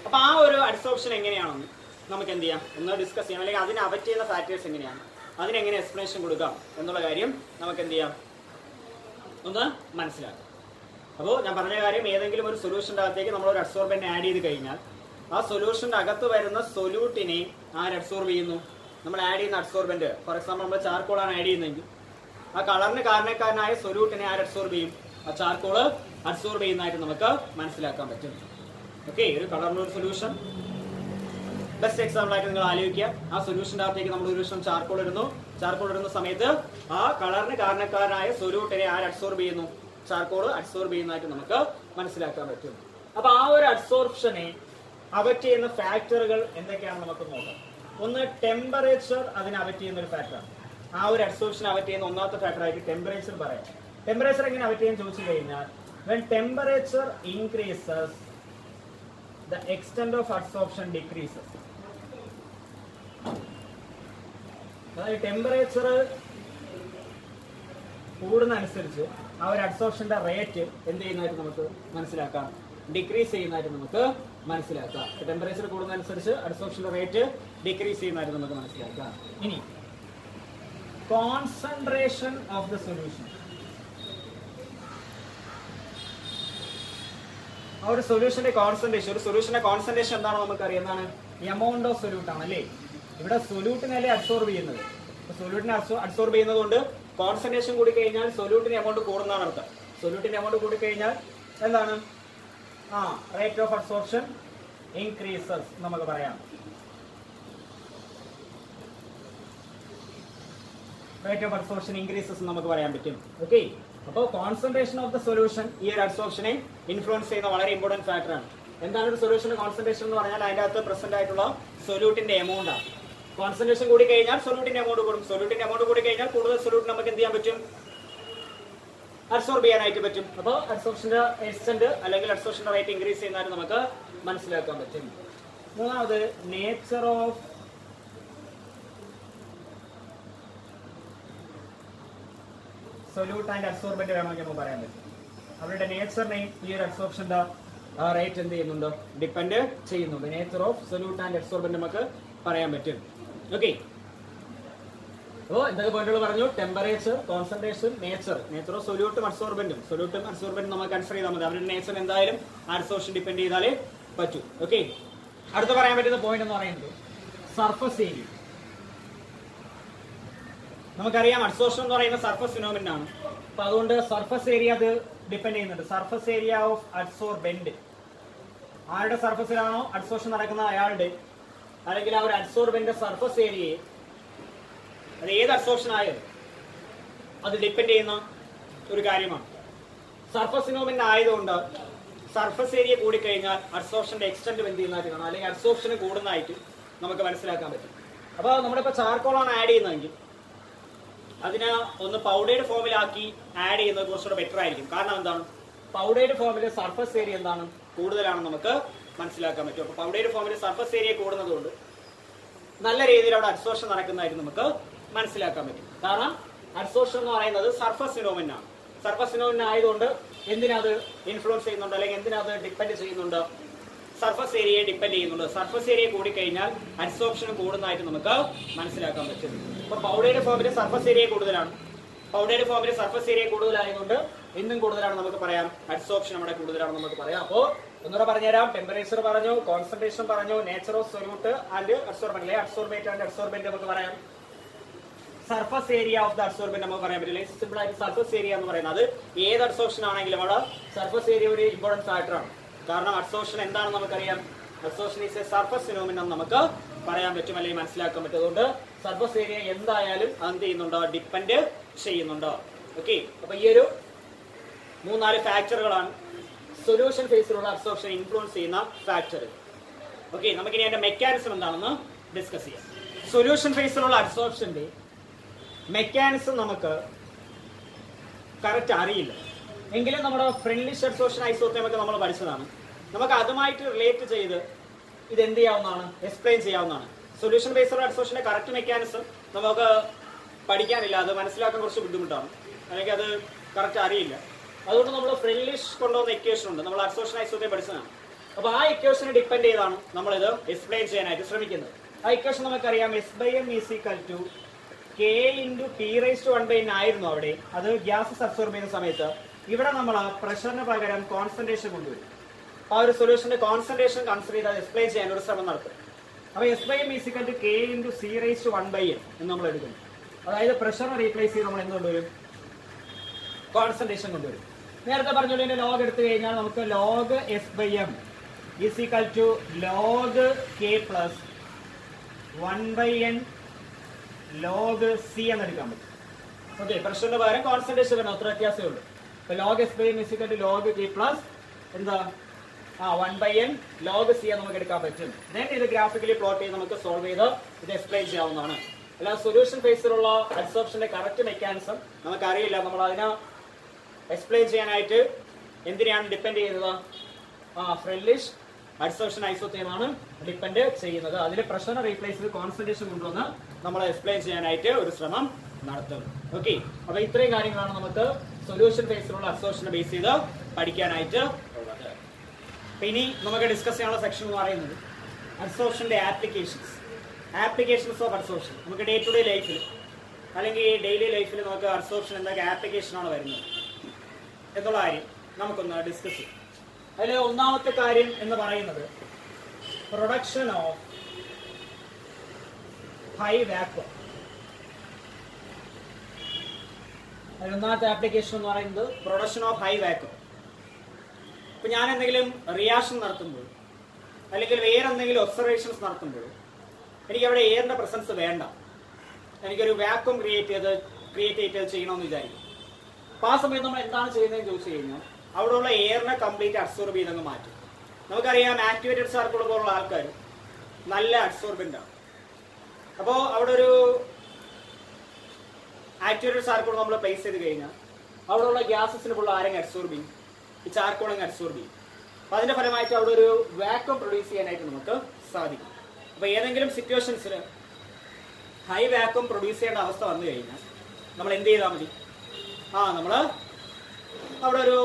അപ്പോൾ ആ ഒരു അബ്സോർപ്ഷൻ എങ്ങനെയാണെന്ന് നമുക്ക് എന്ത് ചെയ്യാം? ഒന്ന് ഡിസ്കസ് ചെയ്യാം. അല്ലെങ്കിൽ അതിനെ അഫക്റ്റ് ചെയ്യുന്ന ഫാക്ടേഴ്സ് എങ്ങനെയാണ്, അതിനെങ്ങനെ എക്സ്പ്ലനേഷൻ കൊടുക്കാം എന്നുള്ള കാര്യം നമുക്ക് എന്ത് ചെയ്യാം? ഒന്ന് മനസ്സിലാക്കാം. അപ്പോൾ ഞാൻ പറഞ്ഞ കാര്യം, ഏതെങ്കിലും ഒരു സൊല്യൂഷൻ്റെ അകത്തേക്ക് നമ്മൾ ഒരു അബ്സോർബൻറ്റ് ആഡ് ചെയ്ത് കഴിഞ്ഞാൽ ആ സൊല്യൂഷൻ്റെ അകത്ത് വരുന്ന സൊല്യൂട്ടിനെ ആര് അബ്സോർബ് ചെയ്യുന്നു? നമ്മൾ ആഡ് ചെയ്യുന്ന അബ്സോർബൻറ്റ്. ഫോർ എക്സാമ്പിൾ നമ്മൾ ചാർക്കോളാണ് ആഡ് ചെയ്യുന്നതെങ്കിൽ ആ കളറിന് കാരണക്കാരനായ സൊല്യൂട്ടിനെ ആര് അബ്സോർബ് ചെയ്യും? ആ ചാർക്കോള് അബ്സോർബ് ചെയ്യുന്നതായിട്ട് നമുക്ക് മനസ്സിലാക്കാൻ പറ്റും. ഓക്കെ, ഒരു കളറിൻ്റെ ഒരു സൊല്യൂഷൻ ബെസ്റ്റ് എക്സാമ്പിൾ ആയിട്ട് നിങ്ങൾ ആലോചിക്കുക. ആ സൊല്യൂഷൻ്റെ അകത്തേക്ക് നമ്മൾ ഒരു ദിവസം ചാർക്കോൾ ഇടുന്നു. ചാർക്കോൾ ഇടുന്ന സമയത്ത് ആ കളറിന് കാരണക്കാരനായ സൊല്യൂട്ടിനെ ആര് അബ്സോർബ് ചെയ്യുന്നു? ചാർക്കോൾ അബ്സോർബ് ചെയ്യുന്നതായിട്ട് നമുക്ക് മനസ്സിലാക്കാൻ പറ്റും. അപ്പൊ ആ ഒരു അബ്സോർപ്ഷനെ അഫക്റ്റ് ചെയ്യുന്ന ഫാക്ടറുകൾ എന്തൊക്കെയാണെന്ന് നമുക്ക് നോക്കാം. ഒന്ന് ടെമ്പറേച്ചർ അതിനെ അഫക്റ്റ് ചെയ്യുന്ന ഒരു ഫാക്ടറാണ്. ആ ഒരു അബ്സോർപ്ഷൻ അഫക്റ്റ് ചെയ്യുന്ന ഒന്നാമത്തെ ഫാക്ടറായിട്ട് ടെമ്പറേച്ചർ പറയാം. ടെമ്പറേച്ചർ എങ്ങനെ അഫക്റ്റ് ചെയ്യാൻ ചോദിച്ചു കഴിഞ്ഞാൽ, when temperature increases the extent of absorption decreases. അതായത് ടെമ്പറേച്ചർ കൂടുന്നതനുസരിച്ച് ആ ഒരു അബ്സോർപ്ഷന്റെ റേറ്റ് എന്ത് ചെയ്യുന്നതായിട്ട് നമുക്ക് മനസ്സിലാക്കാം? ഡിക്രീസ് ചെയ്യുന്നതായിട്ട് നമുക്ക് മനസ്സിലാക്കാം. ടെമ്പറേച്ചർ കൂടുന്നതനുസരിച്ച് അബ്സോർപ്ഷന്റെ റേറ്റ് ഡിക്രീസ് ചെയ്യുന്നതായിട്ട് നമുക്ക് മനസ്സിലാക്കാം. ഇനി കോൺസെൻട്രേഷൻ ഓഫ് ദ സൊല്യൂഷൻ. ആ ഒരു സൊല്യൂഷന്റെ കോൺസെൻട്രേഷൻ, ഒരു സൊല്യൂഷന്റെ കോൺസെൻട്രേഷൻ എന്താണോ നമുക്കറിയാം. എന്താണ്? എമൗണ്ട് ഓഫ് സൊല്യൂട്ട് ആണ് അല്ലേ? ഇവിടെ സൊല്യൂട്ടിനല്ലേ അബ്സോർബ് ചെയ്യുന്നത്. സൊല്യൂട്ടിനെ അബ്സോർബ് ചെയ്യുന്നത് കൊണ്ട് കോൺസെൻട്രേഷൻ കൂടി കഴിഞ്ഞാൽ സൊല്യൂട്ടിന് എമൗണ്ട് കൂടുന്നതാണ് അർത്ഥം. സൊല്യൂട്ടിന്റെ എമൗണ്ട് കൂടി കഴിഞ്ഞാൽ എന്താണ്? റേറ്റ് ഓഫ് അബ്സോർപ്ഷൻ ഇൻക്രീസസ് നമുക്ക് പറയാം. റേറ്റ് ഓഫ് അബ്സോർപ്ഷൻ ഇൻക്രീസസ് നമുക്ക് പറയാൻ പറ്റും. ഓക്കെ, അപ്പോൾ കോൺസെൻട്രേഷൻ ഓഫ് ദ സൊല്യൂഷൻ ഈ ഒരു അബ്സോർപ്ഷനെ ഇൻഫ്ലുവൻസ് ചെയ്യുന്ന വളരെ ഇമ്പോർട്ടന്റ് ഫാക്ടറാണ്. എന്താണ് ഒരു സൊല്യൂഷന്റെ കോൺസെൻട്രേഷൻ എന്ന് പറഞ്ഞാൽ അതിന്റെ അകത്ത് പ്രസന്റ് ആയിട്ടുള്ള സൊല്യൂട്ടിന്റെ എമൗണ്ട് ആണ്. കോൺസെൻട്രേഷൻ കൂടി കഴിഞ്ഞാൽ സൊല്യൂട്ടിന്റെ എമൗണ്ട് കൂടും. സൊല്യൂട്ടിന്റെ എമൗണ്ട് കൂടി കഴിഞ്ഞാൽ കൂടുതൽ സൊല്യൂട്ട് നമുക്ക് എന്ത് ചെയ്യാൻ പറ്റും? അബ്സോർബ് ചെയ്യാനായിട്ട് പറ്റും. അപ്പോൾ അബ്സോർപ്ഷന്റെ എക്സ്റ്റന്റ് അല്ലെങ്കിൽ അബ്സോർപ്ഷന്റെ റേറ്റ് ഇൻക്രീസ് ചെയ്യുന്നതായിട്ട് നമുക്ക് മനസ്സിലാക്കാൻ പറ്റും. മൂന്നാമത് nature of solute and absorbent വേണമെങ്കിൽ നമുക്ക് പറയാൻ പറ്റും. അവരുടെ നേച്ചറിനെയും ഈ ഒരു അബ്സോർപ്ഷന്റെ റേറ്റ് എന്ത് ചെയ്യുന്നുണ്ട്? ഡിപ്പെൻഡ് ചെയ്യുന്നുണ്ട്. Nature of solute and absorbent നമുക്ക് പറയാൻ പറ്റും. ഓക്കെ, അപ്പോൾ എന്തൊക്കെ പോയിന്റുകൾ പറഞ്ഞു? ടെമ്പറേച്ചർ, കോൺസെൻട്രേഷൻ, നേച്ചർ ഓഫ് സൊല്യൂട്ടും അഡ്സോർബന്റും നമുക്ക് കൺസിഡർ ചെയ്താൽ മതി. അവരുടെ നേച്ചർ എന്തായാലും അഡ്സോർപ്ഷൻ ഡിപ്പെൻഡ് ചെയ്താലേ പറ്റൂ. ഓക്കെ, അടുത്ത പറയാൻ പറ്റുന്ന പോയിന്റ് എന്ന് പറയുന്നത് സർഫസ് ഏരിയ. നമുക്കറിയാം അഡ്സോർപ്ഷൻ എന്ന് പറയുന്ന സർഫസ് ഫിനോമിനൻ ആണ്. അപ്പൊ അതുകൊണ്ട് സർഫസ് ഏരിയ അത് ഡിപ്പെൻഡ് ചെയ്യുന്നുണ്ട്. സർഫസ് ഏരിയ ഓഫ് അഡ്സോർബെന്റ്, ആരുടെ സർഫസിലാണോ അഡ്സോർപ്ഷൻ നടക്കുന്നത് അയാളുടെ, അല്ലെങ്കിൽ ആ ഒരു അഡ്സോർബെന്റ് സർഫസ് ഏരിയയെ, അത് ഏത് അഡ്സോർപ്ഷൻ ആയാലും അത് ഡിപ്പെൻഡ് ചെയ്യുന്ന ഒരു കാര്യമാണ്. സർഫസ് ഫിനോമിനൻ ആയതുകൊണ്ട് സർഫസ് ഏരിയ കൂടിക്കഴിഞ്ഞാൽ അഡ്സോർപ്ഷന്റെ എക്സ്റ്റെന്റ് എന്ത് ചെയ്യുന്നതായിട്ട് കാണാം, അല്ലെങ്കിൽ അഡ്സോർപ്ഷന് കൂടുന്നതായിട്ട് നമുക്ക് മനസ്സിലാക്കാൻ പറ്റും. അപ്പോൾ നമ്മളിപ്പോൾ ചാർക്കോളാണ് ആഡ് ചെയ്യുന്നതെങ്കിൽ അതിന് ഒന്ന് പൗഡേർഡ് ഫോമിലാക്കി ആഡ് ചെയ്യുന്നത് കുറച്ചുകൂടെ ബെറ്റർ ആയിരിക്കും. കാരണം എന്താണ്, പൗഡേർഡ് ഫോമിൽ സർഫസ് ഏരിയ എന്താണ് കൂടുതലാണെന്ന് നമുക്ക് മനസ്സിലാക്കാൻ പറ്റും. അപ്പോൾ പൗഡേർഡ് ഫോമിൽ സർഫസ് ഏരിയ കൂടുന്നതുകൊണ്ട് നല്ല രീതിയിൽ അവിടെ അഡ്സോർപ്ഷൻ നടക്കുന്നതായിട്ട് നമുക്ക് മനസ്സിലാക്കാൻ പറ്റും. കാരണം അഡ്സോർപ്ഷൻ എന്ന് പറയുന്നത് സർഫസ് ഫിനോമിനൻ ആണ്. സർഫസ് ഫിനോമിനൻ ആയതുകൊണ്ട് എന്തിനത് ഇൻഫ്ലുവൻസ് ചെയ്യുന്നുണ്ട്, അല്ലെങ്കിൽ എന്തിനത് ഡിപ്പെൻഡ് ചെയ്യുന്നുണ്ട്, സർഫസ് ഏരിയയെ ഡിപ്പെൻഡ് ചെയ്യുന്നുണ്ട്. സർഫസ് ഏരിയ കൂടിക്കഴിഞ്ഞാൽ അഡ്സോർപ്ഷൻ കൂടുന്നതായിട്ട് നമുക്ക് മനസ്സിലാക്കാൻ പറ്റും. അപ്പൊ പൗഡേർഡ് ഫോമിൽ സർഫസ് ഏരിയ കൂടുതലാണ്. പൗഡേർഡ് ഫോമിൽ സർഫസ് ഏരിയ കൂടുതലായതുകൊണ്ട് എന്തും കൂടുതലാണ് നമുക്ക് പറയാം, അഡ്സോർപ്ഷൻ നമ്മുടെ കൂടുതലാണ് നമുക്ക് പറയാം. അപ്പോൾ ഒന്നുകൂടെ പറഞ്ഞുതരാം. ടെമ്പറേച്ചർ പറഞ്ഞു, കോൺസെൻട്രേഷൻ പറഞ്ഞു, nature of solute and adsorbent, adsorbate and adsorbent നമുക്ക് പറയാം. Surface area of the adsorbent നമുക്ക് പറയാൻ പറ്റില്ല. സിമ്പിൾ ആയിട്ട് സർഫസ് ഏരിയ എന്ന് പറയുന്നത് ഏത് അഡ്സോർപ്ഷൻ ആണെങ്കിലും അവിടെ സർഫസ് ഏരിയ ഒരു ഇമ്പോർട്ടൻറ്റ് ഫാക്ടറാണ്. കാരണം അഡ്സോർപ്ഷൻ എന്താണെന്ന് നമുക്കറിയാം, adsorption is A surface phenomenon നമുക്ക് പറയാൻ പറ്റും, അല്ലെങ്കിൽ മനസ്സിലാക്കാൻ പറ്റും. അതുകൊണ്ട് സർഫസ് ഏരിയ എന്തായാലും എന്ത് ചെയ്യുന്നുണ്ടോ, ഡിപ്പെൻഡ് ചെയ്യുന്നുണ്ടോ. ഓക്കെ, അപ്പൊ ഈ ഒരു 3-4 ഫാക്ടറുകളാണ് സൊല്യൂഷൻ ഫേസിലുള്ള അഡ്സോർപ്ഷൻ ഇൻഫ്ലുവൻസ് ചെയ്യുന്ന ഫാക്ടർ. ഓക്കെ, നമുക്കിനി അതിന്റെ മെക്കാനിസം എന്താണെന്ന് ഡിസ്കസ് ചെയ്യാം. സൊല്യൂഷൻ ഫേസിലുള്ള അഡ്സോർപ്ഷന്റെ മെക്കാനിസം നമുക്ക് കറക്റ്റ് അറിയില്ല, എങ്കിലും നമ്മുടെ ഫ്രണ്ട്ലിഷ് അഡ്സോർപ്ഷൻ ഐസോതെർമൊക്കെ നമ്മൾ പഠിച്ചതാണ്. നമുക്ക് അതുമായിട്ട് റിലേറ്റ് ചെയ്ത് ഇത് എന്ത് ചെയ്യാവുന്നതാണ്, എക്സ്പ്ലെയിൻ ചെയ്യാവുന്നതാണ്. സൊല്യൂഷൻ ബേസ്ഡ് അഡ്സോർപ്ഷന്റെ കറക്റ്റ് മെക്കാനിസം നമുക്ക് പഠിക്കാനില്ല, അത് മനസ്സിലാക്കാൻ കുറച്ച് ബുദ്ധിമുട്ടാണ്, അല്ലെങ്കിൽ അത് കറക്റ്റ് അറിയില്ല. അതുകൊണ്ട് നമ്മൾ ഫ്രണ്ട്ലിഷ് കൊണ്ടുവന്ന ഇക്വേഷൻ ഉണ്ട്, നമ്മൾ അഡ്സോർപ്ഷൻ ഐസോതെർം പഠിച്ചതാണ്. അപ്പോൾ ആ ഇക്വേഷനെ ഡിപ്പെൻഡ് ചെയ്താണ് നമ്മളിത് എക്സ്പ്ലെയിൻ ചെയ്യാനായിട്ട് ശ്രമിക്കുന്നത്. ആ ഇക്വേഷൻ നമുക്കറിയാം, S/M = K × P⁻⁴ ആയിരുന്നു അവിടെ. അത് ഗ്യാസസ് അബ്സോർബ് ചെയ്യുന്ന സമയത്ത് ഇവിടെ നമ്മൾ പ്രഷറിന് പകരം കോൺസെൻട്രേഷൻ കൊണ്ടുവരും. ആ ഒരു സൊല്യൂഷന്റെ കോൺസെൻട്രേഷൻ കൺസിഡർ ചെയ്ത് എക്സ്പ്ലെയിൻ ചെയ്യാൻ ഒരു ശ്രമം നടത്തും. അപ്പോൾ S/M = K × C⁻⁴ എന്ന് നമ്മൾ എടുക്കുന്നു. അതായത് പ്രഷറിനെ റീപ്ലേസ് ചെയ്ത് നമ്മൾ എന്ത് കൊണ്ടുവരും, കോൺസെൻട്രേഷൻ കൊണ്ടുവരും. നേരത്തെ പറഞ്ഞുകൊണ്ട് ഇതിന്റെ ലോഗ് എടുത്തു കഴിഞ്ഞാൽ നമുക്ക് log S/M = log K + 1/n log C എന്ന് എടുക്കാൻ പറ്റും. ഓക്കെ, പ്രഷറിന് പകരം കോൺസെൻട്രേഷൻ വേണം, അത്ര വ്യത്യാസമേ ഉള്ളൂ. അപ്പൊ ലോഗ് S/M = log K + എന്താ 1/n log C നമുക്ക് എടുക്കാൻ പറ്റും. ദെൻ ഇത് ഗ്രാഫിക്കലി പ്ലോട്ട് ചെയ്ത് നമുക്ക് സോൾവ് ചെയ്ത് ഇത് എക്സ്പ്ലെയിൻ ചെയ്യാവുന്നതാണ്. അല്ല സൊല്യൂഷൻ ഫേസിലുള്ള അഡ്സോർപ്ഷന്റെ കറക്റ്റ് മെക്കാനിസം നമുക്കറിയില്ല. നമ്മൾ അതിനെ എക്സ്പ്ലെയിൻ ചെയ്യാനായിട്ട് എന്തിനാണ് ഡിപ്പെൻഡ് ചെയ്യുന്നത്, ഫ്രണ്ട്ലിഷ് അഡ്സോർപ്ഷൻ ഐസോതെർമാണ് ഡിപ്പെൻഡ് ചെയ്യുന്നത്. അതിൽ പ്രഷറിനെ റീപ്ലേസ് ചെയ്ത് കോൺസെൻട്രേഷൻ കൊണ്ടുവന്ന് നമ്മൾ എക്സ്പ്ലെയിൻ ചെയ്യാനായിട്ട് ഒരു ശ്രമം നടത്തും. ഓക്കെ, അപ്പൊ ഇത്രയും കാര്യങ്ങളാണ് നമുക്ക് സൊല്യൂഷൻ ഫേസിലുള്ള അഡ്സോർപ്ഷനെ ബേസ് ചെയ്ത് പഠിക്കാനായിട്ട് ഉള്ളത്. ഇനി നമുക്ക് ഡിസ്കസ് ചെയ്യാനുള്ള സെക്ഷൻ എന്ന് പറയുന്നത് അഡ്സോർപ്ഷന്റെ ആപ്ലിക്കേഷൻസ് ഓഫ് അഡ്സോർപ്ഷൻ. നമുക്ക് ഡേ ടു ഡേ ലൈഫിൽ അല്ലെങ്കിൽ ഡെയിലി ലൈഫിൽ നമുക്ക് അഡ്സോർപ്ഷൻ എന്തൊക്കെ ആപ്ലിക്കേഷനാണ് വരുന്നത് എന്നുള്ള കാര്യം നമുക്കൊന്ന് ഡിസ്കസ് ചെയ്യാം. അതിൽ ഒന്നാമത്തെ കാര്യം എന്ന് പറയുന്നത് പ്രൊഡക്ഷൻ ഓഫ് ഹൈ വാക്വം. അതിലൊന്നാമത്തെ ആപ്ലിക്കേഷൻ എന്ന് പറയുന്നത് പ്രൊഡക്ഷൻ ഓഫ് ഹൈ വാക്വം. ഇപ്പൊ ഞാൻ എന്തെങ്കിലും റിയാക്ഷൻ നടത്തുമ്പോൾ അല്ലെങ്കിൽ വേറെ എന്തെങ്കിലും ഒബ്സർവേഷൻസ് നടത്തുമ്പോൾ എനിക്ക് അവിടെ എയറിന്റെ പ്രസൻസ് വേണ്ട, എനിക്കൊരു വാക്വം ക്രിയേറ്റ് ചെയ്യണമെന്ന് വിചാരിക്കും. അപ്പൊ ആ സമയത്ത് നമ്മൾ എന്താണ് ചെയ്യുന്നതെന്ന് ചോദിച്ചു കഴിഞ്ഞാൽ അവിടെയുള്ള എയറിനെ കംപ്ലീറ്റ് അബ്സോർബ് ചെയ്തങ്ങ് മാറ്റും. നമുക്കറിയാം ആക്ടിവേറ്റഡ് ചാർക്കോൾ പോലുള്ള ആൾക്കാർ നല്ല അബ്സോർബൻ്റ് ആണ്. അപ്പോൾ അവിടെ ഒരു ആക്ടിവേറ്റഡ് ചാർക്കോൾ നമ്മൾ പ്ലേസ് ചെയ്ത് കഴിഞ്ഞാൽ അവിടെയുള്ള ഗ്യാസസിന് ഫുൾ ആരെങ്കിലും അബ്സോർബ് ചെയ്യും, ഈ ചാർക്കോളങ്ങ് അബ്സോർബ് ചെയ്യും. അപ്പൊ അതിന്റെ ഫലമായിട്ട് അവിടെ ഒരു വാക്വം പ്രൊഡ്യൂസ് ചെയ്യാനായിട്ട് നമുക്ക് സാധിക്കും. അപ്പൊ ഏതെങ്കിലും സിറ്റുവേഷൻസിൽ ഹൈ വാക്വം പ്രൊഡ്യൂസ് ചെയ്യേണ്ട അവസ്ഥ വന്നു കഴിഞ്ഞാൽ നമ്മൾ എന്ത് ചെയ്താൽ മതി, നമ്മൾ അവിടെ ഒരു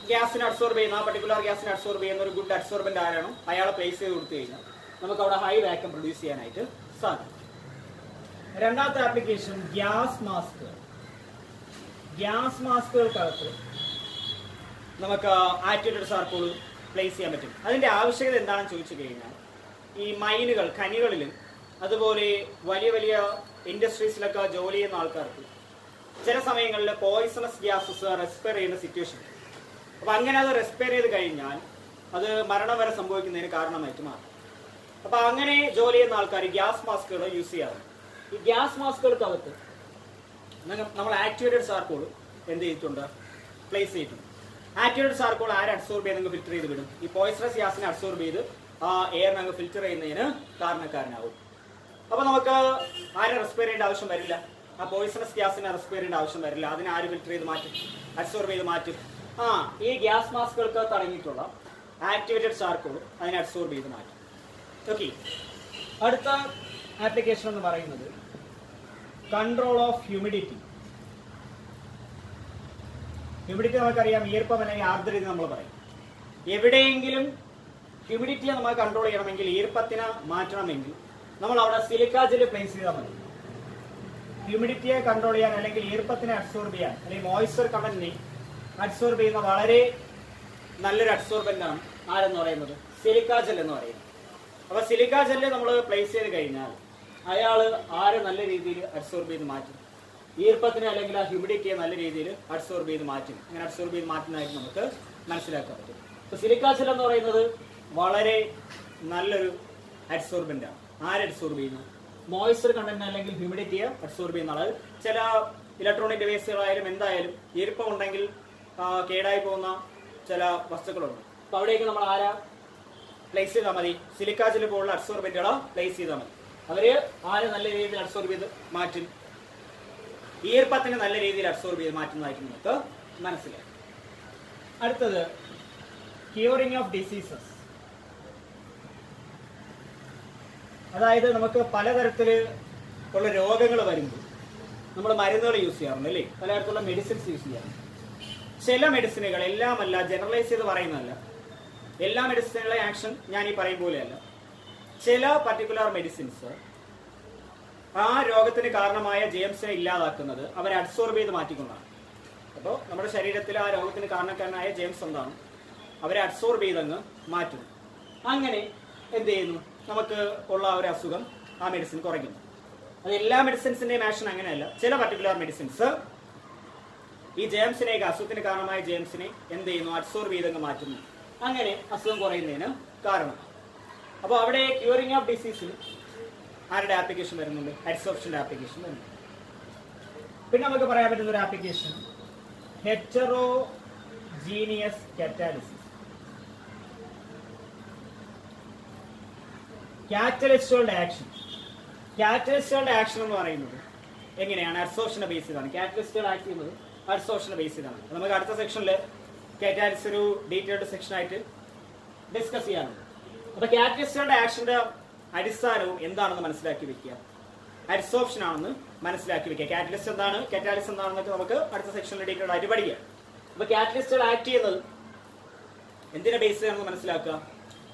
ഗ്യാസിനെ അബ്സോർബ് ചെയ്യുന്ന ആ പർട്ടിക്കുലർ ഗ്യാസിനെ അബ്സോർബ് ചെയ്യുന്ന ഒരു ഗുഡ് അബ്സോർബൻ്റ് ആരാണോ അയാളെ പ്ലേസ് ചെയ്ത് കൊടുത്തു കഴിഞ്ഞാൽ നമുക്ക് അവിടെ ഹൈ വാക്വം പ്രൊഡ്യൂസ് ചെയ്യാനായിട്ട് സാധിക്കും. രണ്ടാമത്തെ ആപ്ലിക്കേഷൻ ഗ്യാസ് മാസ്ക്. ഗ്യാസ് മാസ്കുകൾക്കകത്ത് നമുക്ക് ആക്ടിവേറ്റഡ് ചാർക്കോൾ പ്ലേസ് ചെയ്യാൻ പറ്റും. അതിന്റെ ആവശ്യകത എന്താണെന്ന് ചോദിച്ചു കഴിഞ്ഞാൽ, ഈ മൈനുകൾ, ഖനികളിൽ, അതുപോലെ വലിയ വലിയ ഇൻഡസ്ട്രീസിലൊക്കെ ജോലി ചെയ്യുന്ന ആൾക്കാർക്ക് ചില സമയങ്ങളിൽ പോയിസണസ് ഗ്യാസസ് റെസ്പയർ ചെയ്യുന്ന സിറ്റുവേഷൻ. അപ്പൊ അങ്ങനെ അത് റെസ്പയർ ചെയ്ത് കഴിഞ്ഞാൽ അത് മരണം വരെ സംഭവിക്കുന്നതിന് കാരണമായിട്ട് മാറും. അപ്പൊ അങ്ങനെ ജോലി ചെയ്യുന്ന ആൾക്കാർ ഗ്യാസ് മാസ്കുകൾ യൂസ് ചെയ്യാറുണ്ട്. ഈ ഗ്യാസ് മാസ്കുകൾക്കകത്ത് നമ്മൾ ആക്ടിവേറ്റഡ് ചാർക്കോൾ എന്ത് ചെയ്തിട്ടുണ്ട്, പ്ലേസ് ചെയ്തിട്ടുണ്ട്. ആക്ടിവേറ്റഡ് ചാർക്കോൾ ആരെ അബ്സോർബ് ചെയ്ത് നിങ്ങൾക്ക് ഫിൽറ്റർ ചെയ്ത് വിടും. ഈ പോയിസണസ് ഗ്യാസിനെ അബ്സോർബ് ചെയ്ത് ആ എയർ ഞങ്ങൾ ഫിൽറ്റർ ചെയ്യുന്നതിന് കാരണക്കാരനാവും. അപ്പൊ നമുക്ക് ആരെ റെസ്പയർ ചെയ്യേണ്ട ആവശ്യം വരില്ല, ആ പോയിസണസ് ഗ്യാസിനെ റെസ്പയർ ചെയ്യേണ്ട ആവശ്യം വരില്ല. അതിനെ ആര് ഫിൽറ്റർ ചെയ്ത് മാറ്റും, അബ്സോർബ് ചെയ്ത് മാറ്റും. ഈ ഗ്യാസ് മാസ്കുകൾക്ക് അടങ്ങിയിട്ടുള്ള ആക്ടിവേറ്റഡ് ചാർക്കോൾ അതിനെ അബ്സോർബ് ചെയ്ത് മാറ്റും. ഓക്കെ, അടുത്ത ആപ്ലിക്കേഷൻ എന്ന് പറയുന്നത് കൺട്രോൾ ഓഫ് ഹ്യൂമിഡിറ്റി. ഹ്യൂമിഡിറ്റി നമുക്കറിയാം, ഈർപ്പം അല്ലെങ്കിൽ ആർദ്രത നമ്മൾ പറയും. എവിടെയെങ്കിലും ഹ്യൂമിഡിറ്റിയെ നമുക്ക് കൺട്രോൾ ചെയ്യണമെങ്കിൽ, ഈർപ്പത്തിനെ മാറ്റണമെങ്കിൽ നമ്മൾ അവിടെ സിലിക്ക ജെൽ പ്ലേസ് ചെയ്താൽ മതി. ഹ്യൂമിഡിറ്റിയെ കൺട്രോൾ ചെയ്യാൻ അല്ലെങ്കിൽ ഈർപ്പത്തിനെ അബ്സോർബ് ചെയ്യാൻ അല്ലെങ്കിൽ മോയ്സ്ചർ കണ്ടന്റിനെ അബ്സോർബ് ചെയ്യുന്ന വളരെ നല്ലൊരു അബ്സോർബന്റ് ആണ് ആരെന്ന് പറയുന്നത്, സിലിക്ക ജെൽ എന്ന് പറയുന്നത്. അപ്പൊ സിലിക്ക ജെല്ല് നമ്മൾ പ്ലേസ് ചെയ്ത് കഴിഞ്ഞാൽ അയാൾ ആരെ നല്ല രീതിയിൽ അബ്സോർബ് ചെയ്ത് മാറ്റും, ഈർപ്പത്തിനെ അല്ലെങ്കിൽ ആ ഹ്യൂമിഡിറ്റിയെ നല്ല രീതിയിൽ അബ്സോർബ് ചെയ്ത് മാറ്റും. അങ്ങനെ അബ്സോർബ് ചെയ്ത് മാറ്റുന്നതായിട്ട് നമുക്ക് മനസ്സിലാക്കാൻ പറ്റും. അപ്പൊ സിലിക്ക ജെൽ എന്ന് പറയുന്നത് വളരെ നല്ലൊരു അബ്സോർബന്റ് ആണ്. ആരെ അബ്സോർബ് ചെയ്യുന്നു, മോയ്സ്ചർ കണ്ടന്റ് അല്ലെങ്കിൽ ഹ്യൂമിഡിറ്റിയെ അബ്സോർബ് ചെയ്യുന്ന ആൾ. ചില ഇലക്ട്രോണിക് ഡിവൈസുകളായാലും എന്തായാലും ഈർപ്പം ഉണ്ടെങ്കിൽ കേടായി പോകുന്ന ചില വസ്തുക്കളുണ്ട്. അപ്പൊ അവിടേക്ക് നമ്മൾ ആരാ പ്ലേസ് ചെയ്താൽ മതി, സിലിക്ക ജെൽ പോലുള്ള അബ്സോർബന്റുകളോ പ്ലേസ് ചെയ്താൽ മതി. അവര് ആരെ നല്ല രീതിയിൽ അബ്സോർബ് ചെയ്ത് മാറ്റും, ഈർപ്പത്തിന് നല്ല രീതിയിൽ അബ്സോർബ് ചെയ്ത് മാറ്റുന്നതായിട്ട് നമുക്ക് മനസ്സിലാക്കാം. അടുത്തത് ക്യൂറിംഗ് ഓഫ് ഡിസീസസ്. അതായത് നമുക്ക് പലതരത്തില് ഉള്ള രോഗങ്ങൾ വരുമ്പോൾ നമ്മൾ മരുന്നുകൾ യൂസ് ചെയ്യാറുണ്ട് അല്ലേ, പലതരത്തിലുള്ള മെഡിസിൻസ് യൂസ് ചെയ്യാറുണ്ട്. ചില മെഡിസിനുകൾ, എല്ലാമല്ല, ജനറലൈസ് ചെയ്ത് പറയുന്നതല്ല, എല്ലാ മെഡിസിനുകളെ ആക്ഷൻ ഞാൻ ഈ പറയും പോലെയല്ല. ചില പർട്ടിക്കുലർ മെഡിസിൻസ് ആ രോഗത്തിന് കാരണമായ ജെംസിനെ ഇല്ലാതാക്കുന്നത് അവരെ അബ്സോർബ് ചെയ്ത് മാറ്റിക്കൊണ്ടാണ്. അപ്പോൾ നമ്മുടെ ശരീരത്തിൽ ആ രോഗത്തിന് കാരണക്കാരനായ ജെംസ് എന്താണ്, അവരെ അബ്സോർബ് ചെയ്തങ്ങ് മാറ്റുന്നു. അങ്ങനെ എന്ത് ചെയ്യുന്നു, നമുക്ക് ഉള്ള ഒരു അസുഖം ആ മെഡിസിൻ കുറയ്ക്കുന്നു. അത് എല്ലാ മെഡിസിൻസിന്റെയും ആക്ഷൻ അങ്ങനെയല്ല. ചില പർട്ടിക്കുലർ മെഡിസിൻസ് ഈ ജെംസിനെ, അസുഖത്തിന് കാരണമായ ജെംസിനെ എന്ത് ചെയ്യുന്നു, അബ്സോർബ് ചെയ്തങ്ങ് മാറ്റുന്നു. അങ്ങനെ അസുഖം കുറയുന്നതിന് കാരണം. അപ്പോൾ അവിടെ ക്യൂറിംഗ് ഓഫ് ഡിസീസിൽ ആരുടെ ആപ്ലിക്കേഷൻ വരുന്നുണ്ട്, അഡ്സോർപ്ഷന്റെ ആപ്ലിക്കേഷൻ വരുന്നുണ്ട്. പിന്നെ നമുക്ക് പറയാൻ പറ്റുന്ന ഒരു ആപ്ലിക്കേഷൻ ഹെറ്ററോജീനിയസ് കാറ്റലിസിസ്. കാറ്റലിസ്റ്റുകളുടെ ആക്ഷൻ. കാറ്റലിസ്റ്റുകളുടെ ആക്ഷൻ എന്ന് പറയുന്നത് എങ്ങനെയാണ്, അഡ്സോർപ്ഷനെ ബേസ് ചെയ്താണ്. കാറ്റലിസ്റ്റുകൾ ആക്ട് ചെയ്യുന്നത് അഡ്സോർപ്ഷനെ ബേസ് ചെയ്താണ്. നമുക്ക് അടുത്ത സെക്ഷനിൽ കാറ്റലിസ്റ്റ് ഒരു ഡീറ്റെയിൽഡ് സെക്ഷൻ ആയിട്ട് ഡിസ്കസ് ചെയ്യാനുണ്ട്. അപ്പൊ കാറ്റലിസ്റ്റുകളുടെ ആക്ഷന്റെ അടിസ്ഥാനവും എന്താണെന്ന് മനസ്സിലാക്കി വെക്കുക, അഡ്സോർപ്ഷൻ ആണെന്ന് മനസ്സിലാക്കി വെക്കുക. കാറ്റലിസ്റ്റ് എന്താണ്, കാറ്റലിസ്റ്റ് എന്താണെന്നൊക്കെ നമുക്ക് അടുത്ത സെക്ഷനിൽ ഡീറ്റെയിൽഡ് ആയിട്ട് പഠിക്കാം. അപ്പൊ കാറ്റലിസ്റ്റുകൾ ആക്ട് ചെയ്യുന്നത് എന്തിനെ ബേസ് ചെയ്താണെന്ന് മനസ്സിലാക്കുക,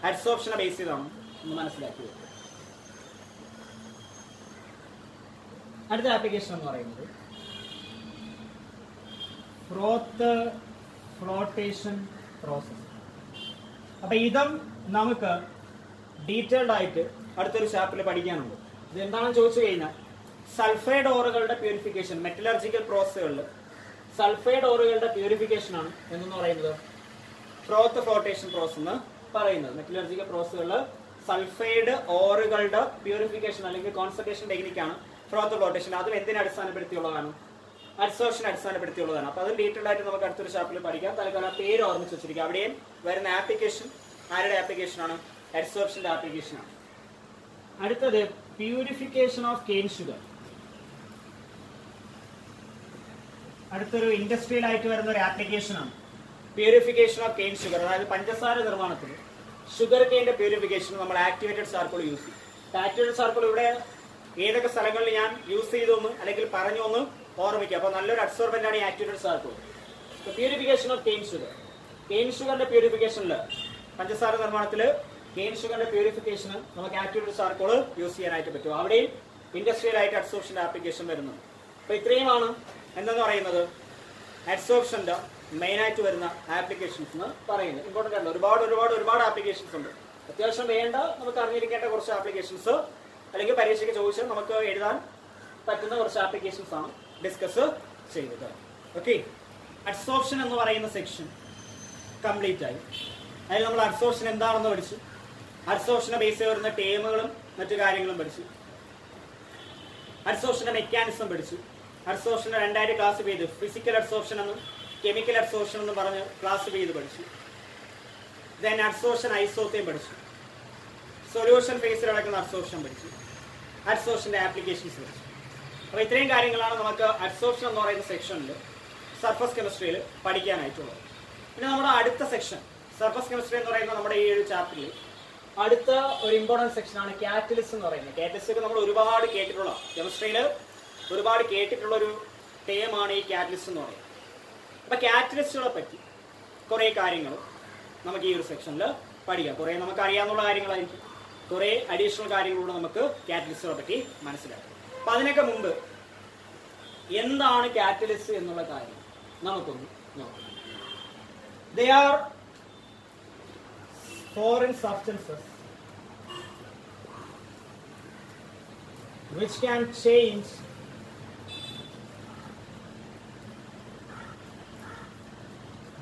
അഡ്സോർപ്ഷനെ ബേസ് ചെയ്താണ് എന്ന് മനസ്സിലാക്കി വെക്കുക. അടുത്ത ആപ്ലിക്കേഷൻ എന്ന് പറയുന്നത് ഫ്രോത്ത് ഫ്ലോട്ടേഷൻ പ്രോസസ്. അപ്പൊ ഇതും നമുക്ക് ഡീറ്റെയിൽഡ് ആയിട്ട് അടുത്തൊരു ചാപ്റ്ററിൽ പഠിക്കാനുണ്ട്. ഇത് എന്താണെന്ന് ചോദിച്ചു കഴിഞ്ഞാൽ, സൾഫൈഡ് ഓറുകളുടെ പ്യൂരിഫിക്കേഷൻ, മെറ്റലർജിക്കൽ പ്രോസസ്സുകളിൽ സൾഫൈഡ് ഓറുകളുടെ പ്യൂരിഫിക്കേഷൻ ആണ് എന്ന് പറയുന്നത് ഫ്രോത്ത് ഫ്ലോട്ടേഷൻ പ്രോസസ് എന്ന് പറയുന്നത്. മെറ്റലർജിക്കൽ പ്രോസസ്സുകളിൽ സൾഫൈഡ് ഓറുകളുടെ പ്യൂരിഫിക്കേഷൻ അല്ലെങ്കിൽ കോൺസെൻട്രേഷൻ ടെക്നിക്കാണ് ഫ്രോത്ത് ഫ്ലോട്ടേഷൻ. അതും എന്തിനെ അടിസ്ഥാനപ്പെടുത്തിയുള്ളതാണ്, അഡ്സോർപ്ഷനെ അടിസ്ഥാനപ്പെടുത്തിയുള്ളതാണ്. അപ്പൊ അത് ഡീറ്റെയിൽഡ് ആയിട്ട് നമുക്ക് അടുത്തൊരു ചാപ്റ്ററിൽ പഠിക്കാം. തൽക്കാലം പേര് ഓർമ്മിച്ച് വെച്ചിരിക്കുക. അവിടെയും വരുന്ന ആപ്ലിക്കേഷൻ ആരുടെ ആപ്ലിക്കേഷൻ ആണ്, അഡ്സോർപ്ഷന്റെ ആപ്ലിക്കേഷൻ ആണ്. അടുത്തത് പ്യൂരിഫിക്കേഷൻ ഓഫ് കെയിൻ ഷുഗർ. അടുത്തൊരു ഇൻഡസ്ട്രിയൽ ആയിട്ട് വരുന്ന ഒരു ആപ്ലിക്കേഷൻ ആണ് പ്യൂരിഫിക്കേഷൻ ഓഫ് കെയിൻ ഷുഗർ. അതായത് പഞ്ചസാര നിർമ്മാണത്തിൽ ഷുഗർ കെയിന്റെ പ്യൂരിഫിക്കേഷൻ നമ്മൾ ആക്ടിവേറ്റഡ് ചാർക്കോൾ യൂസ് ചെയ്യും. ആക്ടിവേറ്റഡ് ചാർക്കോൾ ഇവിടെ ഏതൊക്കെ സ്ഥലങ്ങളിൽ ഞാൻ യൂസ് ചെയ്തൊന്ന് അല്ലെങ്കിൽ പറഞ്ഞു ഒന്ന് ഓർമ്മിക്കുക. അപ്പൊ നല്ലൊരു അബ്സോർബന്റ് ആണ് ഈ activated charcoal. Purification of cane sugar. Cane ഷുഗറിന്റെ പ്യൂരിഫിക്കേഷനിൽ, പഞ്ചസാര നിർമ്മാണത്തിൽ കെയിൻ ഷുഗറിന്റെ പ്യൂരിഫിക്കേഷന് നമുക്ക് ആക്ടിവേറ്റഡ് ചാർക്കോൾ യൂസ് ചെയ്യാനായിട്ട് പറ്റും. അവിടെയും ഇൻഡസ്ട്രിയൽ ആയിട്ട് അഡ്സോർപ്ഷന്റെ ആപ്ലിക്കേഷൻ വരുന്നത്. അപ്പൊ ഇത്രയുമാണ് എന്തെന്ന് പറയുന്നത് അഡ്സോർപ്ഷന്റെ മെയിൻ ആയിട്ട് വരുന്ന ആപ്ലിക്കേഷൻസ് എന്ന് പറയുന്നത്. ഇമ്പോർട്ടൻ്റ് ആണ്. ഒരുപാട് ആപ്ലിക്കേഷൻസ് ഉണ്ട്. അത്യാവശ്യം വേണ്ട നമുക്ക് അറിഞ്ഞിരിക്കേണ്ട കുറച്ച് ആപ്ലിക്കേഷൻസ് അല്ലെങ്കിൽ പരീക്ഷയ്ക്ക് ചോദിച്ചാൽ നമുക്ക് എഴുതാൻ പറ്റുന്ന കുറച്ച് ആപ്ലിക്കേഷൻസ് ആണ് ഡിസ്കസ് ചെയ്തത്. ഓക്കെ, അഡ്സോർപ്ഷൻ എന്ന് പറയുന്ന സെക്ഷൻ കംപ്ലീറ്റ് ആയി. അതിൽ നമ്മൾ അഡ്സോർപ്ഷൻ എന്താണെന്ന് പഠിച്ചു, അഡ്സോർപ്ഷനെ ബേസ് ചെയ്ത് വരുന്ന ടേമുകളും മറ്റു കാര്യങ്ങളും പഠിച്ചു, അഡ്സോർപ്ഷന്റെ മെക്കാനിസം പഠിച്ചു. അഡ്സോർപ്ഷനെ രണ്ടായിട്ട് ക്ലാസിഫൈ ചെയ്ത് ഫിസിക്കൽ അഡ്സോർപ്ഷൻ എന്നും കെമിക്കൽ അഡ്സോർപ്ഷൻ എന്നും പറഞ്ഞ് ക്ലാസിഫൈ ചെയ്ത് പഠിച്ചു. ദെൻ അഡ്സോർപ്ഷൻ ഐസോത്തേം പഠിച്ചു. സൊല്യൂഷൻ ഫേസിൽ നടക്കുന്ന അഡ്സോർപ്ഷൻ പഠിച്ചു. അഡ്സോർപ്ഷന്റെ ആപ്ലിക്കേഷൻസ് പഠിച്ചു. അപ്പോൾ ഇത്രയും കാര്യങ്ങളാണ് നമുക്ക് അഡ്സോർപ്ഷൻ എന്ന് പറയുന്ന സെക്ഷനിൽ സർഫസ് കെമിസ്ട്രിയിൽ പഠിക്കാനായിട്ടുള്ളത്. പിന്നെ നമ്മുടെ അടുത്ത സെക്ഷൻ സർഫസ് കെമിസ്ട്രി എന്ന് പറയുന്ന നമ്മുടെ ഈ ഒരു ചാപ്റ്ററിൽ അടുത്ത ഒരു ഇമ്പോർട്ടൻറ്റ് സെക്ഷനാണ് കാറ്റലിസ്റ്റ് എന്ന് പറയുന്നത്. കാറ്റലിസ്റ്റ് ഒക്കെ നമ്മൾ ഒരുപാട് കേട്ടിട്ടുള്ള കെമിസ്ട്രിയിൽ ഒരുപാട് കേട്ടിട്ടുള്ള ഒരു ടേമാണ് ഈ കാറ്റലിസ്റ്റ് എന്ന് പറയുന്നത്. അപ്പോൾ കാറ്റലിസ്റ്റുകളെ പറ്റി കുറേ കാര്യങ്ങൾ നമുക്ക് ഈ ഒരു സെക്ഷനിൽ പഠിക്കാം. കുറേ നമുക്ക് അറിയാവുന്ന കാര്യങ്ങളായിരിക്കും, കുറേ അഡീഷണൽ കാര്യങ്ങളൂടെ നമുക്ക് കാറ്റലിസ്റ്റുകളെ പറ്റി മനസ്സിലാക്കാം. അപ്പം അതിനൊക്കെ മുമ്പ് എന്താണ് കാറ്റലിസ്റ്റ് എന്നുള്ള കാര്യം നമുക്കൊന്ന് നോക്കാം. They are foreign substances which can change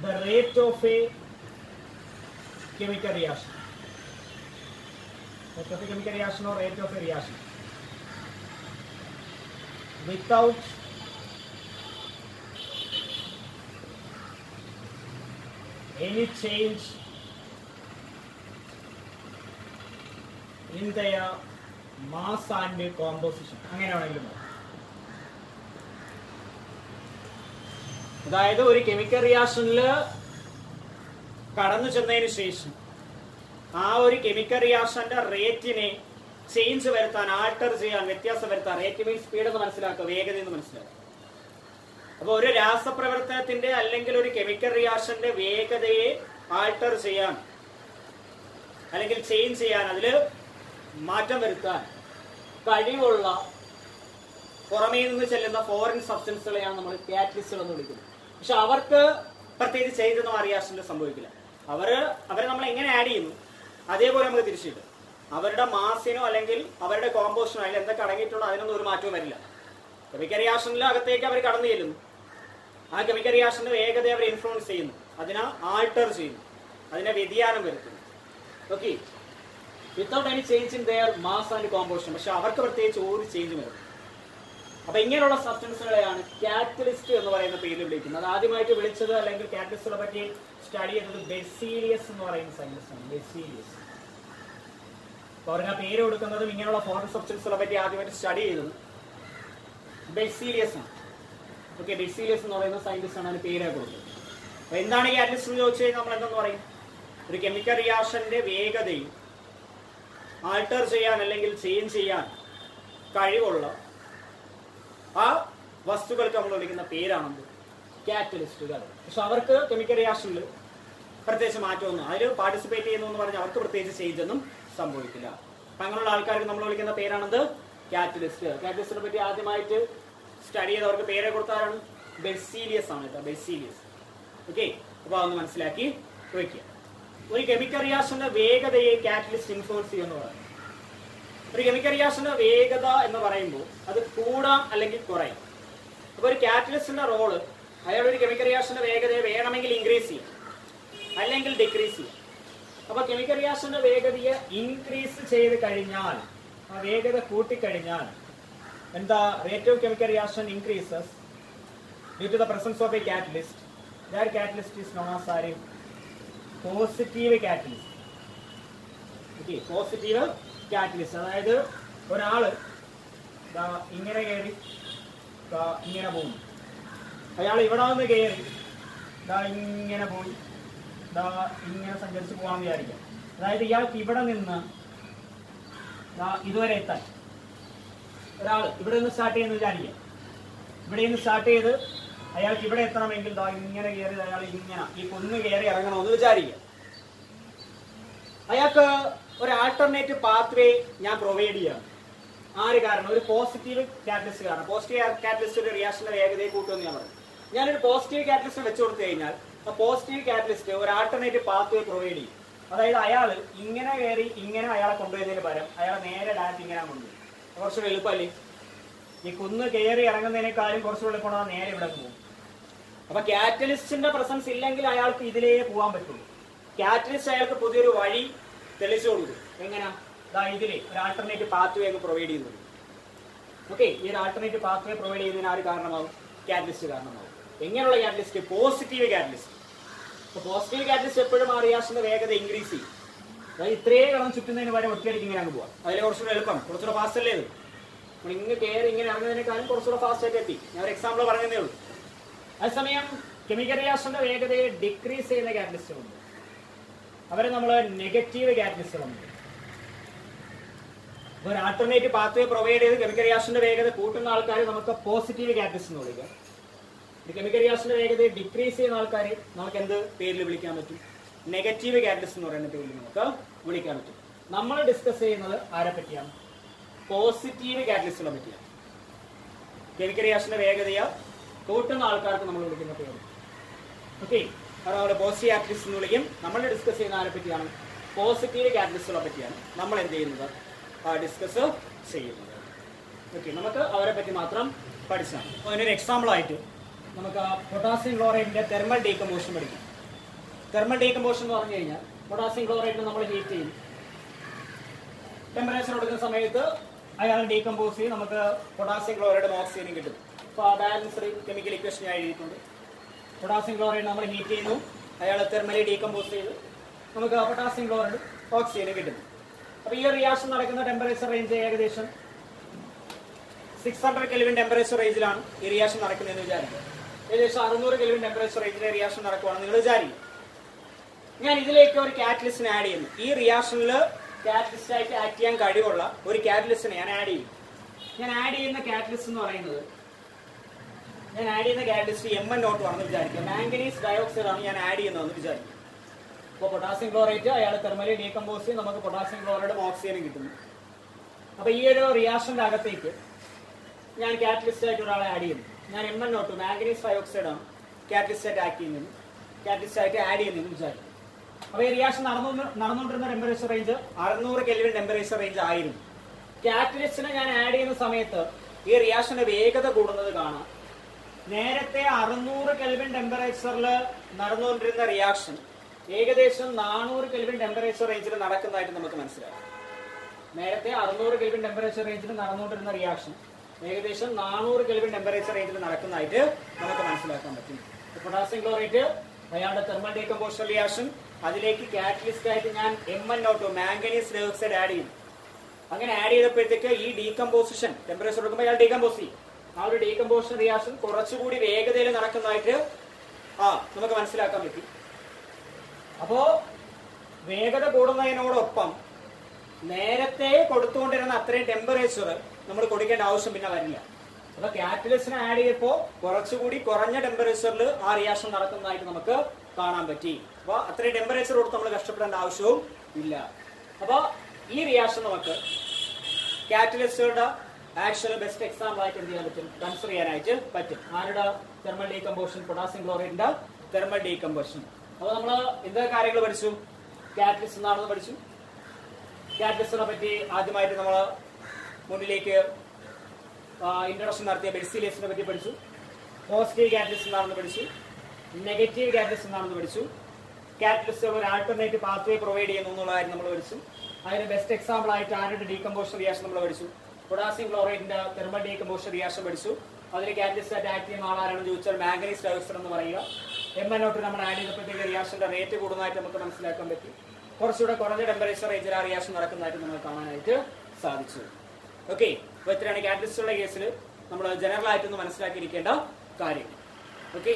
the rate of a chemical reaction. Rate of a chemical reaction or rate of a reaction without any change in their mass and composition. അങ്ങനെയാണെങ്കിലും അതായത് ഒരു chemical റിയാക്ഷനിൽ കടന്നു ചെന്നതിന് ശേഷം ആ ഒരു chemical റിയാക്ഷന്റെ റേറ്റിനെ change വരുത്താൻ, alter ചെയ്യാൻ, വ്യത്യാസം വരുത്താൻ. റേറ്റ് മീൻസ് സ്പീഡ് എന്ന് മനസ്സിലാക്കുക, വേഗത എന്ന് മനസ്സിലാക്കുക. അപ്പൊ ഒരു രാസപ്രവർത്തനത്തിന്റെ അല്ലെങ്കിൽ ഒരു കെമിക്കൽ റിയാക്ഷന്റെ വേഗതയെ ആൾട്ടർ ചെയ്യാൻ അല്ലെങ്കിൽ ചേഞ്ച് ചെയ്യാൻ, അതിൽ മാറ്റം വരുത്താൻ കഴിവുള്ള പുറമേ നിന്ന് ചെല്ലുന്ന ഫോറിൻ സബ്സ്റ്റൻസുകളെയാണ് നമ്മൾ കാറ്റലിസ്റ്റുകൾ എന്ന് വിളിക്കുന്നത്. പക്ഷെ അവർക്ക് പ്രത്യേകിച്ച് ചെയ്തൊന്നും ആ റിയാക്ഷനിൽ സംഭവിക്കില്ല. അവരെ നമ്മൾ എങ്ങനെ ആഡ് ചെയ്യുന്നു അതേപോലെ നമുക്ക് തിരിച്ചു കിട്ടും. അവരുടെ മാസിനോ അല്ലെങ്കിൽ അവരുടെ കോമ്പോസിഷനോ അതിൽ എന്തൊക്കെ അടങ്ങിയിട്ടുണ്ടോ അതിനൊന്നും ഒരു മാറ്റവും വരില്ല. കെമിക്കൽ റിയാക്ഷനിൽ അകത്തേക്ക് അവർ കടന്നു ചെല്ലുന്നു. ആ കെമിക്കൽ റിയാക്ഷന്റെ വേഗതയെ അവർ ഇൻഫ്ലുവൻസ് ചെയ്യുന്നു, അതിനെ ആൾട്ടർ ചെയ്യുന്നു, അതിനെ വ്യതിയാനം വരുത്തുന്നു. Okay, without any change in there mass and composition. പക്ഷെ അവർക്ക് പ്രത്യേകിച്ച് ഒരു ചേഞ്ച് വരും. അപ്പൊ ഇങ്ങനെയുള്ള സബ്സ്റ്റൻസുകളെയാണ് കാറ്റലിസ്റ്റ് എന്ന് പറയുന്ന പേരിൽ വിളിക്കുന്നത്. അത് ആദ്യമായിട്ട് വിളിച്ചത് അല്ലെങ്കിൽ കാറ്റലിസ്റ്റുകളെ പറ്റി സ്റ്റഡി ചെയ്തത് ബെസീലിയസ് എന്ന് പറയുന്ന സയന്റിസ്റ്റാണ്. ബെസീലിയസ്. അപ്പൊ അവർക്ക് ആ പേര് കൊടുക്കുന്നതും ഇങ്ങനെയുള്ള ഫോറിൻ സബ്സ്റ്റൻസുകളെ പറ്റി ആദ്യമായിട്ട് സ്റ്റഡി ചെയ്തത് ബെസീലിയസ് ആണ്. ഓക്കെ, ബെസീലിയസ് എന്ന് പറയുന്ന സയന്റിസ്റ്റ് ആണ് അതിന് പേരെ കൊടുത്തത്. അപ്പൊ എന്താണ് ഈ കാറ്റലിസ്റ്റ് എന്ന് ചോദിച്ചു കഴിഞ്ഞാൽ നമ്മൾ എന്തെന്ന് പറയും? ഒരു കെമിക്കൽ റിയാക്ഷന്റെ വേഗതയും ആൾട്ടർ ചെയ്യാൻ അല്ലെങ്കിൽ ചേഞ്ച് ചെയ്യാൻ കഴിവുള്ള ആ വസ്തുക്കൾക്ക് നമ്മൾ വിളിക്കുന്ന പേരാണെന്ന് കാറ്റലിസ്റ്റുകൾ. പക്ഷെ അവർക്ക് കെമിക്കൽ റിയാക്ഷനിൽ പ്രത്യേകിച്ച് മാറ്റമൊന്നും, അതിൽ പാർട്ടിസിപ്പേറ്റ് ചെയ്യുന്നു എന്ന് പറഞ്ഞാൽ അവർക്ക് പ്രത്യേകിച്ച് ചേഞ്ച് ഒന്നും സംഭവിക്കില്ല. അപ്പൊ അങ്ങനെയുള്ള ആൾക്കാർക്ക് നമ്മൾ വിളിക്കുന്ന പേരാണത് കാറ്റലിസ്റ്റ്. കാറ്റലിസ്റ്റിനെ പറ്റി ആദ്യമായിട്ട് സ്റ്റഡി ചെയ്തവർക്ക് പേരെ കൊടുത്താലാണ് ബെസീലിയസ് ആണ് കേട്ടോ, ബെസീലിയസ്. ഓക്കെ, അപ്പൊ അതൊന്ന് മനസ്സിലാക്കി വയ്ക്കുക. ഒരു കെമിക്കൽ റിയാക്ഷന്റെ വേഗതയെ കാറ്റലിസ്റ്റ് ഇൻഫ്ലുവൻസ് ചെയ്യുമെന്ന് പറയും. ഒരു കെമിക്കൽ റിയാക്ഷന്റെ വേഗത എന്ന് പറയുമ്പോൾ അത് കൂടാം അല്ലെങ്കിൽ കുറയാം. അപ്പൊ ഒരു കാറ്റലിസ്റ്റിന്റെ റോള് അയാൾ ഒരു കെമിക്കൽ റിയാക്ഷന്റെ വേഗതയെ വേണമെങ്കിൽ ഇൻക്രീസ് ചെയ്യാം അല്ലെങ്കിൽ ഡിക്രീസ് ചെയ്യാം. അപ്പൊ കെമിക്കൽ റിയാക്ഷന്റെ വേഗതയെ ഇൻക്രീസ് ചെയ്ത് കഴിഞ്ഞാൽ, ആ വേഗത കൂട്ടിക്കഴിഞ്ഞാൽ എന്താ, rate of chemical reaction increases due to the presence of a catalyst. That catalyst is known as ആര്? Positive catalyst. Okay, positive catalyst. അതായത് ഒരാള് ഇങ്ങനെ കയറി ഇങ്ങനെ പോകുന്നു, അയാൾ ഇവിടെ നിന്ന് കയറി ഇങ്ങനെ പോയി ഇങ്ങനെ സഞ്ചരിച്ച് പോകാൻ വിചാരിക്കാം. അതായത് ഇയാൾക്ക് ഇവിടെ നിന്ന് ഇതുവരെ എത്താൻ ഒരാൾ ഇവിടെ നിന്ന് സ്റ്റാർട്ട് ചെയ്യുന്ന വിചാരിക്കാം. ഇവിടെ നിന്ന് സ്റ്റാർട്ട് ചെയ്ത് അയാൾക്ക് ഇവിടെ എത്തണമെങ്കിൽ ഇങ്ങനെ കയറി അയാൾ ഇങ്ങനെ ഈ കുന്ന് കയറി ഇറങ്ങണമെന്ന് വിചാരിക്കാം. അയാൾക്ക് ഒരു ആൾട്ടർനേറ്റീവ് പാത്വേ ഞാൻ പ്രൊവൈഡ് ചെയ്യാണ്. ആര് കാരണം? ഒരു പോസിറ്റീവ് കാറ്റലിസ്റ്റ് കാരണം. പോസിറ്റീവ് കാറ്റലിസ്റ്റ് ഒരു റിയാക്ഷന്റെ വേഗതയെ കൂട്ടുമെന്ന് ഞാൻ പറഞ്ഞു. ഞാനൊരു പോസിറ്റീവ് കാറ്റലിസ്റ്റ് വെച്ചു കൊടുത്തു കഴിഞ്ഞാൽ ആ പോസിറ്റീവ് കാറ്റലിസ്റ്റ് ഒരു ആൾട്ടർനേറ്റീവ് പാത്വേ പ്രൊവൈഡ് ചെയ്യും. അതായത് അയാൾ ഇങ്ങനെ കയറി ഇങ്ങനെ അയാളെ കൊണ്ടുവരുന്നതിന് പകരം അയാളെ നേരെ ഡയറക്റ്റ് ഇങ്ങനെ കൊണ്ടുപോകും. കുറച്ചുകൂടെ എളുപ്പമല്ലേ? ഈ കുന്ന് കയറി ഇറങ്ങുന്നതിനേക്കാളും കുറച്ചുകൂടെ കൊണ്ടുവന്നാൽ നേരെ ഇവിടെ പോകും. അപ്പൊ കാറ്റലിസ്റ്റിന്റെ പ്രസൻസ് ഇല്ലെങ്കിൽ അയാൾക്ക് ഇതിലേ പോകാൻ പറ്റുള്ളൂ. കാറ്റലിസ്റ്റ് അയാൾക്ക് പുതിയൊരു വഴി തെളിച്ചു കൊടുക്കും. എങ്ങനെയാ? ഇതിലെ ഒരു ആൾട്ടർനേറ്റീവ് പാത്വേ ഒക്കെ പ്രൊവൈഡ് ചെയ്യുന്നത്. ഓക്കെ, ഈ ഒരു ആൾട്ടർനേറ്റീവ് പാത്വേ പ്രൊവൈഡ് ചെയ്യുന്നതിന് ആര് കാരണമാവും? കാറ്റലിസ്റ്റ് കാരണമാവും. എങ്ങനെയുള്ള കാറ്റലിസ്റ്റ്? Positive catalyst. അപ്പൊ പോസിറ്റീവ് കാറ്റലിസ്റ്റ് എപ്പോഴും ആ റിയാക്ഷന്റെ വേഗത ഇൻക്രീസ് ചെയ്യും. അതായത് ഇത്രയും കളം ചുറ്റുന്നതിന് വരെ ഒറ്റയടിക്ക് ഇങ്ങനെ അങ്ങ് പോവാം. അതിൽ കുറച്ചുകൂടെ എളുപ്പം, കുറച്ചുകൂടെ ഫാസ്റ്റ് അല്ലേ ഇത്? നമ്മൾ ഇങ്ങനെ കയറി ഇങ്ങനെ ഇറങ്ങുന്നതിനേക്കാളും കുറച്ചുകൂടെ ഫാസ്റ്റ് ആയിട്ട് എത്തി. ഞാൻ ഒരു എക്സാമ്പിൾ പറഞ്ഞതേ ഉള്ളൂ. അതേസമയം കെമിക്കൽ റിയാക്ഷന്റെ വേഗതയെ ഡിക്രീസ് ചെയ്യുന്ന കാറ്റലിസ്റ്റുകളുണ്ട്. അവരെ നമ്മൾ നെഗറ്റീവ് കാറ്റലിസ്റ്റുകളുണ്ട്. ഒരു ആൾട്ടർനേറ്റീവ് പാത്വേ പ്രൊവൈഡ് ചെയ്ത് കെമിക്കൽ റിയാക്ഷന്റെ വേഗത കൂട്ടുന്ന ആൾക്കാരെ നമുക്ക് പോസിറ്റീവ് കാറ്റലിസ്റ്റ് എന്ന് വിളിക്കാം. കെമിക്കൽ റിയാക്ഷന്റെ വേഗതയെ ഡിക്രീസ് ചെയ്യുന്ന ആൾക്കാരെ നമുക്ക് എന്ത് പേരിൽ വിളിക്കാൻ പറ്റും? നെഗറ്റീവ് കാറ്റലിസ്റ്റ് എന്ന് പറയുന്ന പേരിൽ നമുക്ക് വിളിക്കാൻ പറ്റും. നമ്മൾ ഡിസ്കസ് ചെയ്യുന്നത് ആരെ പറ്റിയാണ്? പോസിറ്റീവ് കാറ്റലിസ്റ്റുകളെ പറ്റിയാണ്. കെമിക്കൽ റിയാക്ഷന്റെ വേഗതയെ കൂട്ടുന്ന ആൾക്കാർക്ക് നമ്മൾ വിളിക്കുന്ന പേര്. ഓക്കെ, അതാണ് പോസിറ്റീവ് കാറ്റലിസ്റ്റ് എന്ന് വിളിക്കും. നമ്മൾ ഡിസ്കസ് ചെയ്യുന്ന ആരെ പറ്റിയാണ്? പോസിറ്റീവ് കാറ്റലിസ്റ്റുകളെ പറ്റിയാണ് നമ്മൾ എന്ത് ചെയ്യുന്നത്? ഡിസ്കസ് ചെയ്യുന്നത്. ഓക്കെ, നമുക്ക് അവരെ പറ്റി മാത്രം പഠിച്ചാൽ. അതിനൊരു എക്സാമ്പിൾ ആയിട്ട് നമുക്ക് പൊട്ടാസ്യം ക്ലോറൈഡിന്റെ തെർമൽ ഡീകമ്പോസിഷൻ പഠിക്കും. തെർമൽ ഡീകമ്പോസിഷൻ എന്ന് പറഞ്ഞു കഴിഞ്ഞാൽ പൊട്ടാസ്യം ക്ലോറൈഡിനെ നമ്മൾ ഹീറ്റ് ചെയ്യും. ടെമ്പറേച്ചർ കൊടുക്കുന്ന സമയത്ത് അയാൾ ഡീകമ്പോസ് ചെയ്യും. നമുക്ക് പൊട്ടാസ്യം ക്ലോറൈഡും ഓക്സിജനും കിട്ടും. അപ്പോൾ ബാലൻസ്ഡ് കെമിക്കൽ ഇക്വേഷൻ ഞാൻ എഴുതിയിട്ടുണ്ട്. പൊട്ടാസ്യം ക്ലോറൈഡ് നമ്മൾ ഹീറ്റ് ചെയ്യുന്നു, അയാൾ തെർമലി ഡീകമ്പോസ് ചെയ്ത് നമുക്ക് പൊട്ടാസ്യം ക്ലോറൈഡ് ഓക്സിജനും കിട്ടുന്നു. അപ്പോൾ ഈ റിയാക്ഷൻ നടക്കുന്ന ടെമ്പറേച്ചർ റേഞ്ച് ഏകദേശം 600 കെൽവിൻ ടെമ്പറേച്ചർ റേഞ്ചിലാണ് ഈ റിയാക്ഷൻ നടക്കുന്നതെന്ന് വിചാരിക്കുക. ഏകദേശം 600 കെൽവിൻ ടെമ്പറേച്ചർ റേഞ്ചിലെ റിയാക്ഷൻ നടക്കുവാണെന്ന് നിങ്ങൾ വിചാരിക്കും. ഞാൻ ഇതിലേക്ക് ഒരു കാറ്റലിസ്റ്റിനെ ആഡ് ചെയ്യുന്നു. ഈ റിയാക്ഷനിൽ കാറ്റലിസ്റ്റ് ആയിട്ട് ആക്ട് ചെയ്യാൻ കഴിവുള്ള ഒരു കാറ്റലിസ്റ്റിനെ ഞാൻ ആഡ് ചെയ്യും. ഞാൻ ആഡ് ചെയ്യുന്ന കാറ്റലിസ്റ്റ് എന്ന് പറയുന്നത് MnO2 ആണെന്ന് വിചാരിക്കുക. മാംഗനീസ് ഡയോക്സൈഡ് ആണ് ഞാൻ ആഡ് ചെയ്യുന്നതെന്ന് വിചാരിക്കും. അപ്പോൾ പൊട്ടാസ്യം ക്ലോറൈഡ് അയാൾ തെർമലി ഡീകമ്പോസ് ചെയ്ത് നമുക്ക് പൊട്ടാസ്യം ക്ലോറൈഡും ഓക്സിജനും കിട്ടുന്നു. അപ്പോൾ ഈ ഒരു റിയാക്ഷന്റെ അകത്തേക്ക് ഞാൻ കാറ്റലിസ്റ്റ് ആയിട്ട് ഒരാളെ ആഡ് ചെയ്യുന്നു. ഞാൻ MnO2 മാംഗനീസ് ഡയോക്സൈഡ് ആണ് കാറ്റലിസ്റ്റ് ആയിട്ട് ആക്ട് ചെയ്യുന്നത്, കാറ്റലിസ്റ്റ് ആയിട്ട് ആഡ് ചെയ്യുന്നതെന്ന് വിചാരിക്കും. അപ്പോൾ ഈ റിയാക്ഷൻ നടന്നുകൊണ്ടിരുന്ന temperature range 600 kelvin temperature range ആയിരുന്നു. കാറ്റലിസ്റ്റിനെ ഞാൻ ആഡ് ചെയ്യുന്ന സമയത്ത് ഈ റിയാക്ഷന്റെ വേഗത കൂടുന്നത് കാണാം. നേരത്തെ 600 കെൽവിൻ ടെമ്പറേച്ചറിൽ നടന്നുകൊണ്ടിരുന്ന റിയാക്ഷൻ ഏകദേശം 400 കെൽവിൻ ടെമ്പറേച്ചർ റേഞ്ചിൽ നടക്കുന്നതായിട്ട് നമുക്ക് മനസ്സിലാക്കാം. നേരത്തെ 600 കെൽവിൻ ടെമ്പറേച്ചർ റേഞ്ചിൽ നടന്നുകൊണ്ടിരുന്ന റിയാക്ഷൻ ഏകദേശം 400 കെൽവിൻ ടെമ്പറേച്ചർ റേഞ്ചിൽ നടക്കുന്നതായിട്ട് നമുക്ക് മനസ്സിലാക്കാൻ പറ്റും. പൊട്ടാസ്യം ക്ലോറൈഡ് അയാളുടെ തെർമൽ ഡീകമ്പോസിഷൻ റിയാക്ഷൻ, അതിലേക്ക് കാറ്റലിസ്റ്റ് ആയിട്ട് ഞാൻ MnO2 മാംഗനീസ് ഡയോക്സൈഡ് ആഡ് ചെയ്യും. അങ്ങനെ ആഡ് ചെയ്തപ്പോഴത്തേക്ക് ഈ ഡീകമ്പോസിഷൻ ടെമ്പറേച്ചർ കൊടുക്കുമ്പോൾ അയാൾ ഡീകമ്പോസ് ചെയ്യും. ആ ഒരു ഡീകമ്പോസിഷൻ റിയാക്ഷൻ കുറച്ചുകൂടി വേഗതയിൽ നടക്കുന്നതായിട്ട് നമുക്ക് മനസ്സിലാക്കാൻ പറ്റും. അപ്പോ വേഗത കൂടുന്നതിനോടൊപ്പം നേരത്തെ കൊടുത്തുകൊണ്ടിരുന്ന അത്രയും ടെമ്പറേച്ചർ നമ്മൾ കൊടുക്കേണ്ട ആവശ്യം പിന്നെ വരില്ല. അപ്പൊ കാറ്റലിസ്റ്റിനെ ആഡ് ചെയ്തപ്പോൾ കുറച്ചുകൂടി കുറഞ്ഞ ടെമ്പറേച്ചറിൽ ആ റിയാക്ഷൻ നടക്കുന്നതായിട്ട് നമുക്ക് കാണാൻ പറ്റി. അപ്പൊ അത്രയും ടെമ്പറേച്ചർ കൊടുത്ത് നമ്മൾ കഷ്ടപ്പെടേണ്ട ആവശ്യവും ഇല്ല. അപ്പൊ ഈ റിയാക്ഷൻ നമുക്ക് കാറ്റലിസ്റ്റുകളുടെ ആക്ച്വലി ബെസ്റ്റ് എക്സാമ്പിൾ ആയിട്ട് എന്ത് ചെയ്യാൻ പറ്റും? കൺസിഡർ ചെയ്യാനായിട്ട് പറ്റും. ആരുടെ തെർമൽ ഡീകമ്പോസിഷൻ? പൊട്ടാസ്യം ക്ലോറൈഡിന്റെ തെർമൽ ഡീകമ്പോസിഷൻ. അപ്പോൾ നമ്മൾ എന്തൊക്കെ കാര്യങ്ങൾ പഠിച്ചു? കാറ്റലിസ്റ്റ് എന്താണെന്ന് പഠിച്ചു. കാറ്റലിസ്റ്റിനെ പറ്റി ആദ്യമായിട്ട് നമ്മൾ മുന്നിലേക്ക് ഇൻട്രൊഡക്ഷൻ നടത്തിയ ബെർസീലിയസിനെ പറ്റി പഠിച്ചു. പോസിറ്റീവ് കാറ്റലിസ്റ്റ് എന്താണെന്ന് പഠിച്ചു. നെഗറ്റീവ് കാറ്റലിസ്റ്റ് എന്താണെന്ന് പഠിച്ചു. കാറ്റലിസ്റ്റുകൾ ഒരു ആൾട്ടർനേറ്റീവ് പാത്വേ പ്രൊവൈഡ് ചെയ്യുന്നു എന്നുള്ള കാര്യം നമ്മൾ പഠിച്ചു. അതിന് ബെസ്റ്റ് എക്സാമ്പിൾ ആയിട്ട് ആരുടെ ഡീകമ്പോസിഷൻ റിയാക്ഷൻ നമ്മൾ പഠിച്ചു. പൊട്ടാസ്യം ക്ലോറൈഡിന്റെ തെർമൽ ഡീകമ്പോസിഷൻ റിയാക്ഷൻ പഠിച്ചു. അതിൽ കാറ്റലിസ്റ്റ് ആയിട്ട് ആക്ട് ചെയ്യുന്ന ആളാണെന്ന് ചോദിച്ചാൽ മാംഗനീസ് ഡയോക്സൈഡ് എന്ന് പറയുക. MnO2 നമ്മൾ ആഡ് ചെയ്തപ്പോഴത്തേക്ക് റിയാക്ഷന്റെ റേറ്റ് കൂടുന്നതായിട്ട് നമുക്ക് മനസ്സിലാക്കാൻ പറ്റി. കുറച്ചുകൂടെ കുറഞ്ഞ ടെമ്പറേച്ചർ റേഞ്ചിൽ ആ റിയാക്ഷൻ നടക്കുന്നതായിട്ട് നമുക്ക് കാണാനായിട്ട് സാധിച്ചു. ഓക്കെ, അപ്പോൾ ഇത്രയാണ് കാറ്റലിസ്റ്റുകളുടെ കേസിൽ നമ്മൾ ജനറൽ ആയിട്ടൊന്ന് മനസ്സിലാക്കിയിരിക്കേണ്ട കാര്യം. ഓക്കെ.